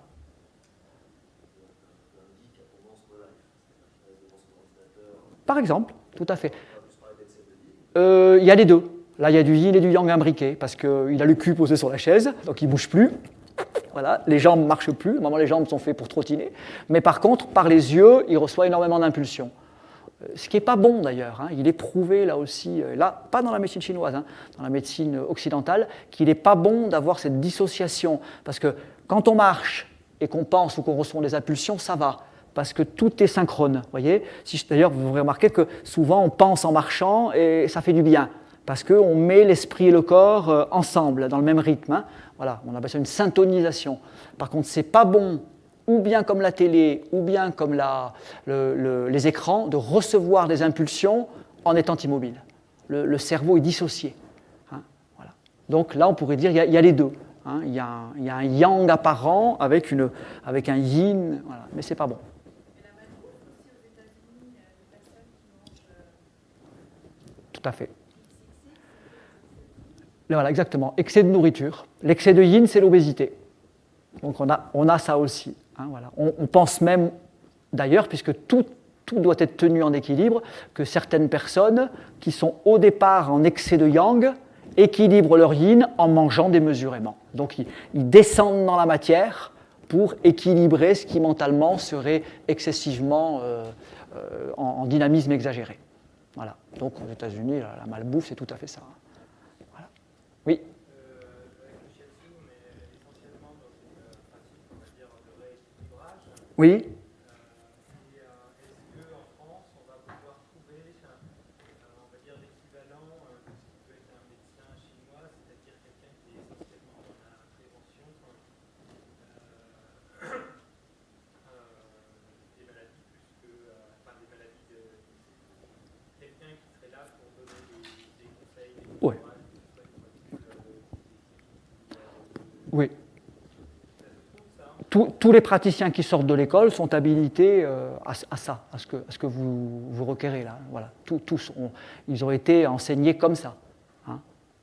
Par exemple, tout à fait. Il y a les deux. Là, il y a du yin et du yang imbriqué, parce qu'il a le cul posé sur la chaise, donc il ne bouge plus. Voilà, les jambes ne marchent plus. Normalement, les jambes sont faites pour trottiner. Mais par contre, par les yeux, il reçoit énormément d'impulsions. Ce qui n'est pas bon, d'ailleurs. Hein. Il est prouvé, là aussi, là, pas dans la médecine chinoise, hein, dans la médecine occidentale, qu'il n'est pas bon d'avoir cette dissociation. Parce que quand on marche et qu'on pense ou qu'on reçoit des impulsions, ça va. Parce que tout est synchrone. Voyez, d'ailleurs, vous remarquez que souvent, on pense en marchant et ça fait du bien. Parce qu'on met l'esprit et le corps ensemble, dans le même rythme. Hein. Voilà, on appelle ça une syntonisation. Par contre, ce n'est pas bon, ou bien comme la télé, ou bien comme les écrans, de recevoir des impulsions en étant immobile. Le cerveau est dissocié. Hein, voilà. Donc là, on pourrait dire qu'il y a les deux. Hein. Il y a un yang apparent avec un yin, voilà. Mais ce n'est pas bon. Et la malbouffe aussi aux États-Unis, des personnes qui mangent. Tout à fait. Voilà, exactement. Excès de nourriture. L'excès de yin, c'est l'obésité. Donc on a ça aussi. Hein, voilà. On pense même, d'ailleurs, puisque tout doit être tenu en équilibre, que certaines personnes qui sont au départ en excès de yang équilibrent leur yin en mangeant démesurément. Donc ils descendent dans la matière pour équilibrer ce qui mentalement serait excessivement en dynamisme exagéré. Voilà. Donc aux États-Unis, la malbouffe, c'est tout à fait ça. Oui. Avec le shiatsu, mais essentiellement dans une pratique, on va dire, de rééquilibrage. Oui. Est-ce qu'en France, on va pouvoir trouver, on va dire, l'équivalent de ce qui peut être un médecin chinois, c'est-à-dire quelqu'un qui est essentiellement dans la prévention des maladies plus que, des maladies quelqu'un qui serait là pour donner des conseils, des Ouais. Oui. Tous les praticiens qui sortent de l'école sont habilités à ça, à ce que vous requérez là. Voilà. Tous ils ont été enseignés comme ça. Hein.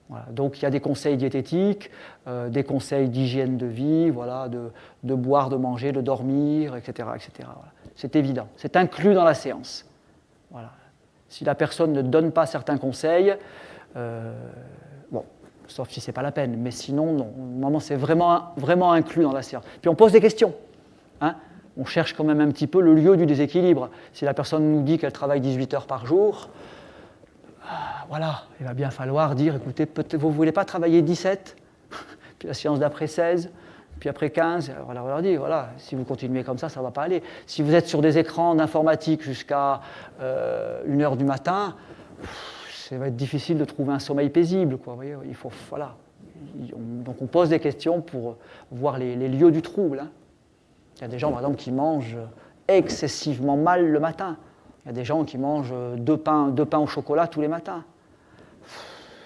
Voilà. Donc il y a des conseils diététiques, des conseils d'hygiène de vie, voilà, de boire, de manger, de dormir, etc. etc. Voilà. C'est évident. C'est inclus dans la séance. Voilà. Si la personne ne donne pas certains conseils, bon. Sauf si ce n'est pas la peine, mais sinon, non. Normalement, c'est vraiment inclus dans la séance. Puis on pose des questions. Hein. On cherche quand même un petit peu le lieu du déséquilibre. Si la personne nous dit qu'elle travaille 18 heures par jour, voilà, il va bien falloir dire, écoutez, peut-être vous ne voulez pas travailler 17, puis la séance d'après 16, puis après 15, voilà, on leur dit, voilà, si vous continuez comme ça ne va pas aller. Si vous êtes sur des écrans d'informatique jusqu'à 1h du matin, ça va être difficile de trouver un sommeil paisible, quoi. Vous voyez, il faut, voilà. Donc on pose des questions pour voir les lieux du trouble. Hein. Il y a des gens, par exemple, qui mangent excessivement mal le matin. Il y a des gens qui mangent deux pains au chocolat tous les matins.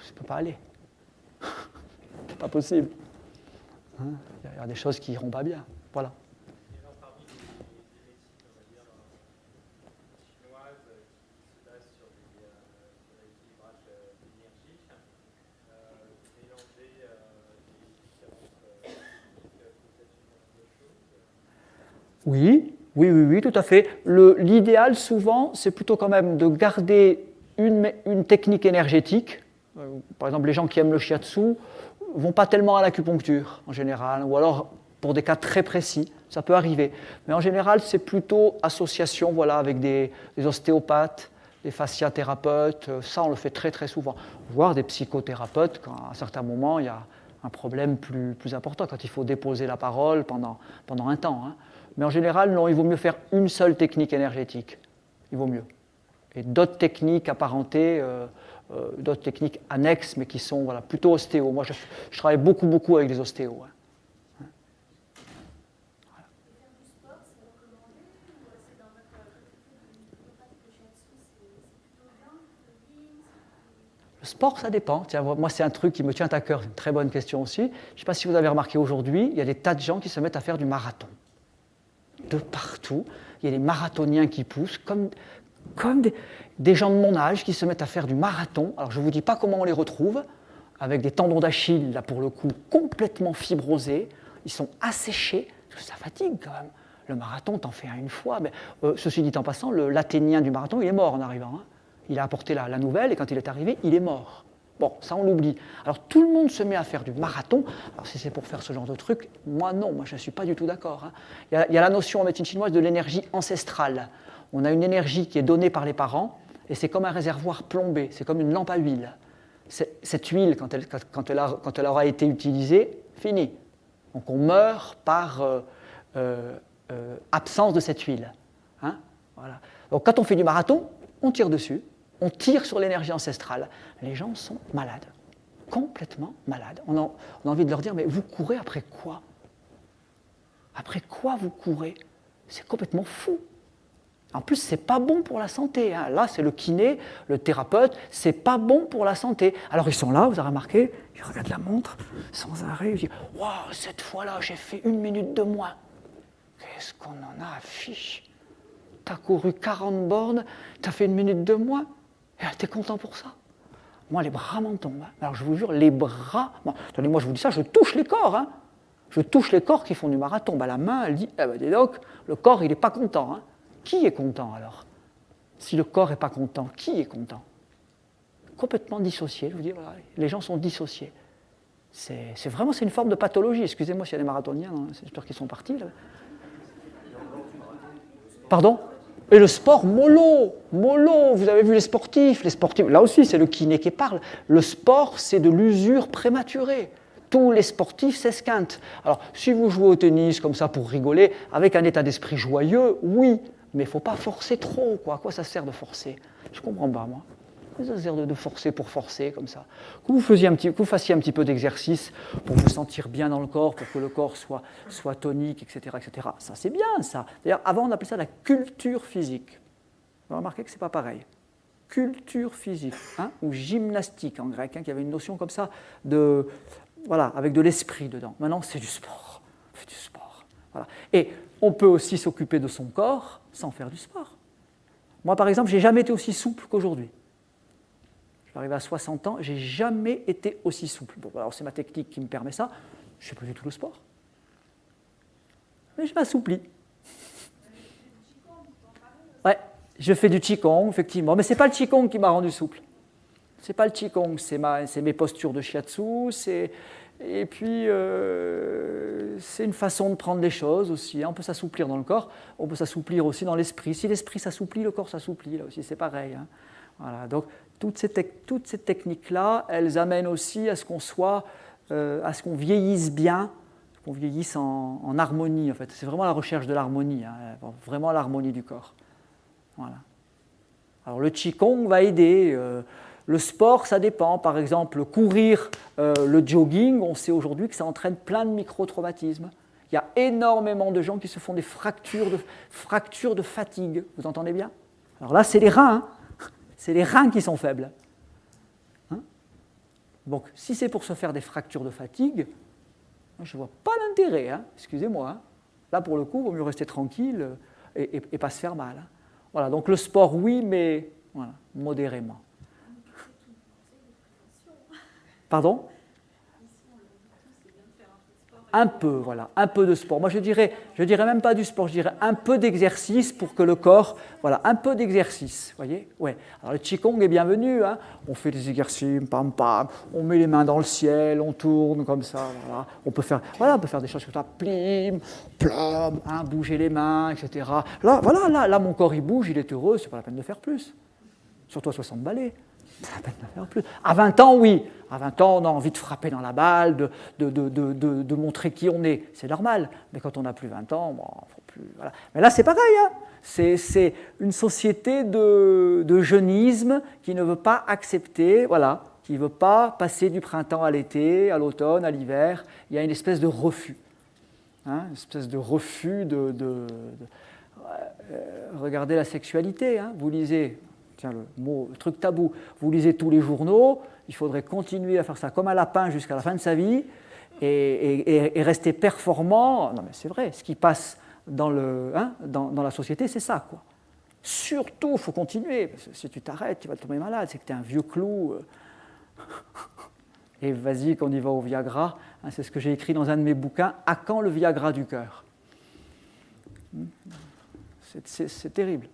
Ça ne peut pas aller. C'est pas possible. Hein. Il y a des choses qui n'iront pas bien. Voilà. Parmi les médecines, on va dire, chinoises qui se basent sur des Oui, tout à fait. L'idéal, souvent, c'est plutôt quand même de garder une technique énergétique. Par exemple, les gens qui aiment le shiatsu ne vont pas tellement à l'acupuncture, en général, ou alors pour des cas très précis, ça peut arriver. Mais en général, c'est plutôt association avec des ostéopathes, des fasciathérapeutes. Ça, on le fait très, très souvent. Voire des psychothérapeutes, quand à un certain moment, il y a un problème plus important, quand il faut déposer la parole pendant un temps. Hein. Mais en général, non, il vaut mieux faire une seule technique énergétique. Il vaut mieux. Et d'autres techniques apparentées, d'autres techniques annexes, mais qui sont plutôt ostéo. Moi, je travaille beaucoup avec des ostéos. Hein. Le sport, ça dépend. Tiens, moi, c'est un truc qui me tient à cœur. C'est une très bonne question aussi. Je ne sais pas si vous avez remarqué aujourd'hui, il y a des tas de gens qui se mettent à faire du marathon. De partout. Il y a des marathoniens qui poussent, comme des gens de mon âge qui se mettent à faire du marathon. Alors, je ne vous dis pas comment on les retrouve, avec des tendons d'Achille, là, pour le coup, complètement fibrosés. Ils sont asséchés, parce que ça fatigue quand même. Le marathon, t'en fais un une fois. Mais, ceci dit en passant, l'Athénien du marathon, il est mort en arrivant. Hein. Il a apporté la nouvelle, et quand il est arrivé, il est mort. Bon, ça, on l'oublie. Alors, tout le monde se met à faire du marathon. Alors, si c'est pour faire ce genre de truc, moi, non. Moi, je ne suis pas du tout d'accord. Hein. Il y a la notion en médecine chinoise de l'énergie ancestrale. On a une énergie qui est donnée par les parents, et c'est comme un réservoir plombé. C'est comme une lampe à huile. Cette huile, quand elle aura été utilisée, fini. Donc, on meurt par absence de cette huile. Hein, voilà. Donc, quand on fait du marathon, on tire dessus. On tire sur l'énergie ancestrale. Les gens sont malades, complètement malades. On a envie de leur dire, mais vous courez après quoi ? Après quoi vous courez ? C'est complètement fou. En plus, c'est pas bon pour la santé. Hein. Là, c'est le kiné, le thérapeute, c'est pas bon pour la santé. Alors, ils sont là, vous avez remarqué, ils regardent la montre sans arrêt, ils disent « Waouh, cette fois-là, j'ai fait 1 minute de moins. Qu'est-ce qu'on en a à fiche ? T'as couru 40 bornes, t'as fait 1 minute de moins. Et t'es content pour ça ? Moi, les bras m'en tombent. Hein. Alors, je vous jure, les bras... Bon, attendez, moi, je vous dis ça, je touche les corps. Hein. Je touche les corps qui font du marathon. Ben, la main, elle dit, dis donc, le corps, il n'est pas content. Hein. Qui est content, alors ? Si le corps n'est pas content, qui est content ? Complètement dissocié, je vous dis, voilà, les gens sont dissociés. C'est une forme de pathologie. Excusez-moi s'il y a des marathoniens, hein, j'espère qu'ils sont partis. Là. Pardon ? Et le sport, mollo, vous avez vu les sportifs, là aussi c'est le kiné qui parle. Le sport, c'est de l'usure prématurée. Tous les sportifs s'esquintent. Alors, si vous jouez au tennis comme ça pour rigoler, avec un état d'esprit joyeux, oui, mais il ne faut pas forcer trop, quoi. À quoi ça sert de forcer ? Je ne comprends pas, moi. Ça sert de forcer pour forcer, comme ça. Que vous fassiez un petit peu d'exercice pour vous sentir bien dans le corps, pour que le corps soit tonique, etc., etc. Ça, c'est bien, ça. D'ailleurs, avant, on appelait ça la culture physique. Vous avez remarqué que ce n'est pas pareil. Culture physique, hein, ou gymnastique en grec, hein, qui avait une notion comme ça, avec de l'esprit dedans. Maintenant, c'est du sport. On fait du sport. Voilà. Et on peut aussi s'occuper de son corps sans faire du sport. Moi, par exemple, je n'ai jamais été aussi souple qu'aujourd'hui. J'arrive à 60 ans, je n'ai jamais été aussi souple. Bon, alors c'est ma technique qui me permet ça. Je ne fais pas du tout le sport. Mais je m'assouplis. Ouais, je fais du Qigong, effectivement. Mais ce n'est pas le Qigong qui m'a rendu souple. Ce n'est pas le Qigong, c'est mes postures de shiatsu. Et puis, c'est une façon de prendre les choses aussi. On peut s'assouplir dans le corps, on peut s'assouplir aussi dans l'esprit. Si l'esprit s'assouplit, le corps s'assouplit. Là aussi, c'est pareil. Hein. Voilà, donc toutes ces techniques-là, elles amènent aussi à ce qu'on vieillisse bien, qu'on vieillisse en harmonie. En fait, c'est vraiment la recherche de l'harmonie, hein, vraiment l'harmonie du corps. Voilà. Alors le Qigong va aider. Le sport, ça dépend. Par exemple, courir, le jogging, on sait aujourd'hui que ça entraîne plein de micro-traumatismes. Il y a énormément de gens qui se font des fractures de fatigue. Vous entendez bien ? Alors là, c'est les reins. Hein. C'est les reins qui sont faibles. Hein ? Donc, si c'est pour se faire des fractures de fatigue, je ne vois pas l'intérêt, hein, excusez-moi. Hein. Là, pour le coup, il vaut mieux rester tranquille et pas se faire mal. Hein. Voilà, donc le sport, oui, mais voilà, modérément. Pardon ? Un peu, voilà, un peu de sport. Moi, je dirais même pas du sport, je dirais un peu d'exercice pour que le corps, voilà, un peu d'exercice, voyez, ouais. Alors le qigong est bienvenu, hein. On fait des exercices, pam pam, on met les mains dans le ciel, on tourne comme ça, voilà. On peut faire des choses comme ça, plim, plom, hein, bouger les mains, etc. Là, voilà, là, mon corps il bouge, il est heureux, c'est pas la peine de faire plus. Surtout à 60 balais. À 20 ans, oui. À 20 ans, on a envie de frapper dans la balle, de montrer qui on est. C'est normal. Mais quand on n'a plus 20 ans, bon, faut plus. Voilà. Mais là, c'est pareil. Hein. C'est une société de jeunisme qui ne veut pas accepter, voilà, qui ne veut pas passer du printemps à l'été, à l'automne, à l'hiver. Il y a une espèce de refus. Hein, une espèce de refus regardez la sexualité. Hein. Vous lisez. Tiens, le truc tabou, vous lisez tous les journaux, il faudrait continuer à faire ça comme un lapin jusqu'à la fin de sa vie et rester performant. Non mais c'est vrai, ce qui passe dans la société, c'est ça, quoi. Surtout, il faut continuer, parce que si tu t'arrêtes, tu vas tomber malade, c'est que tu es un vieux clou. Et vas-y qu'on y va au Viagra, hein, c'est ce que j'ai écrit dans un de mes bouquins, « À quand le Viagra du cœur ?» C'est terrible.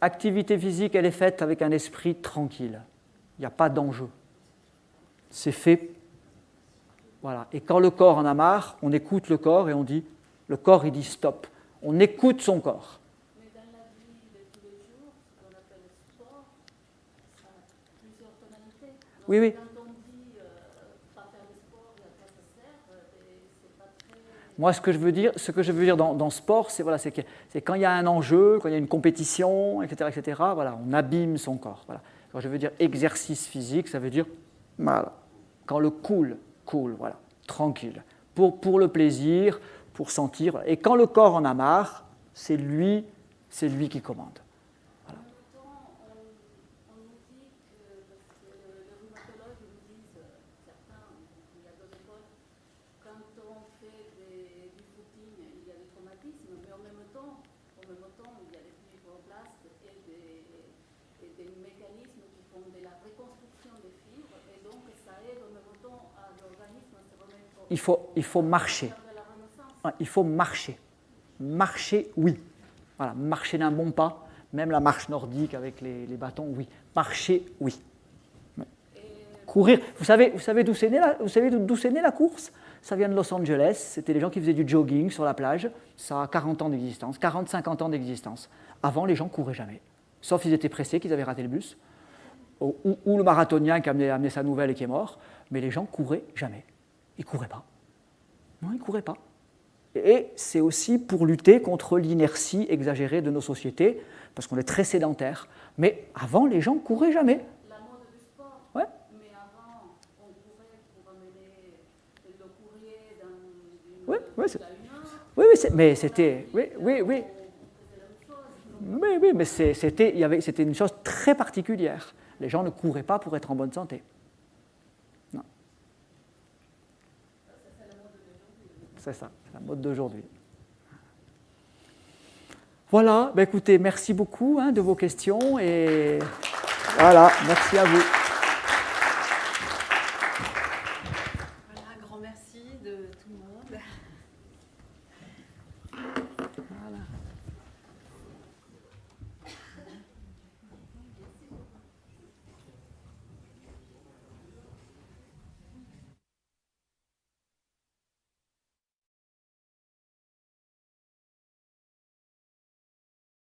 Activité physique, elle est faite avec un esprit tranquille. Il n'y a pas d'enjeu. C'est fait. Voilà. Et quand le corps en a marre, on écoute le corps et on dit, le corps il dit stop. On écoute son corps. Mais dans la vie de tous les jours, ce qu'on appelle le sport, ça a plusieurs tonalités. Donc, oui. Quand on dit pas faire de sport, à quoi ça sert, c'est pas très... Moi, ce que je veux dire dans sport, c'est quand il y a un enjeu, quand il y a une compétition, etc., voilà, on abîme son corps. Voilà. Quand je veux dire exercice physique, ça veut dire voilà, quand le cool, voilà, tranquille, pour le plaisir, pour sentir. Voilà. Et quand le corps en a marre, c'est lui qui commande. Voilà. En même temps, on nous dit que, parce que les rhumatologues nous disent, certains, il y a deux écoles, quand on fait du footing, il y a des traumatismes, mais en même temps, il y a des fibroblastes et des mécanismes qui font de la reconstruction des fibres, et donc ça aide en même temps à l'organisme à se remettre. Il faut marcher. Il faut marcher. Marcher, oui. Voilà, marcher d'un bon pas, même la marche nordique avec les bâtons, oui. Marcher, oui. Courir, vous savez d'où c'est né la course ? Ça vient de Los Angeles, c'était les gens qui faisaient du jogging sur la plage, ça a 40 ans d'existence, 40-50 ans d'existence. Avant, les gens ne couraient jamais, sauf ils étaient pressés, qu'ils avaient raté le bus, ou le marathonien qui a amené sa nouvelle et qui est mort, mais les gens ne couraient jamais. Ils ne couraient pas. Non, ils ne couraient pas. Et c'est aussi pour lutter contre l'inertie exagérée de nos sociétés, parce qu'on est très sédentaire. Mais avant, les gens ne couraient jamais. La mode du sport. Ouais. Mais avant, on courait pour amener le courrier dans Oui, une heure. Oui, mais c'était... Oui, mais c'était une chose très particulière. Les gens ne couraient pas pour être en bonne santé. Non. C'est ça, c'est la mode d'aujourd'hui. Voilà, écoutez, merci beaucoup de vos questions et voilà, merci à vous.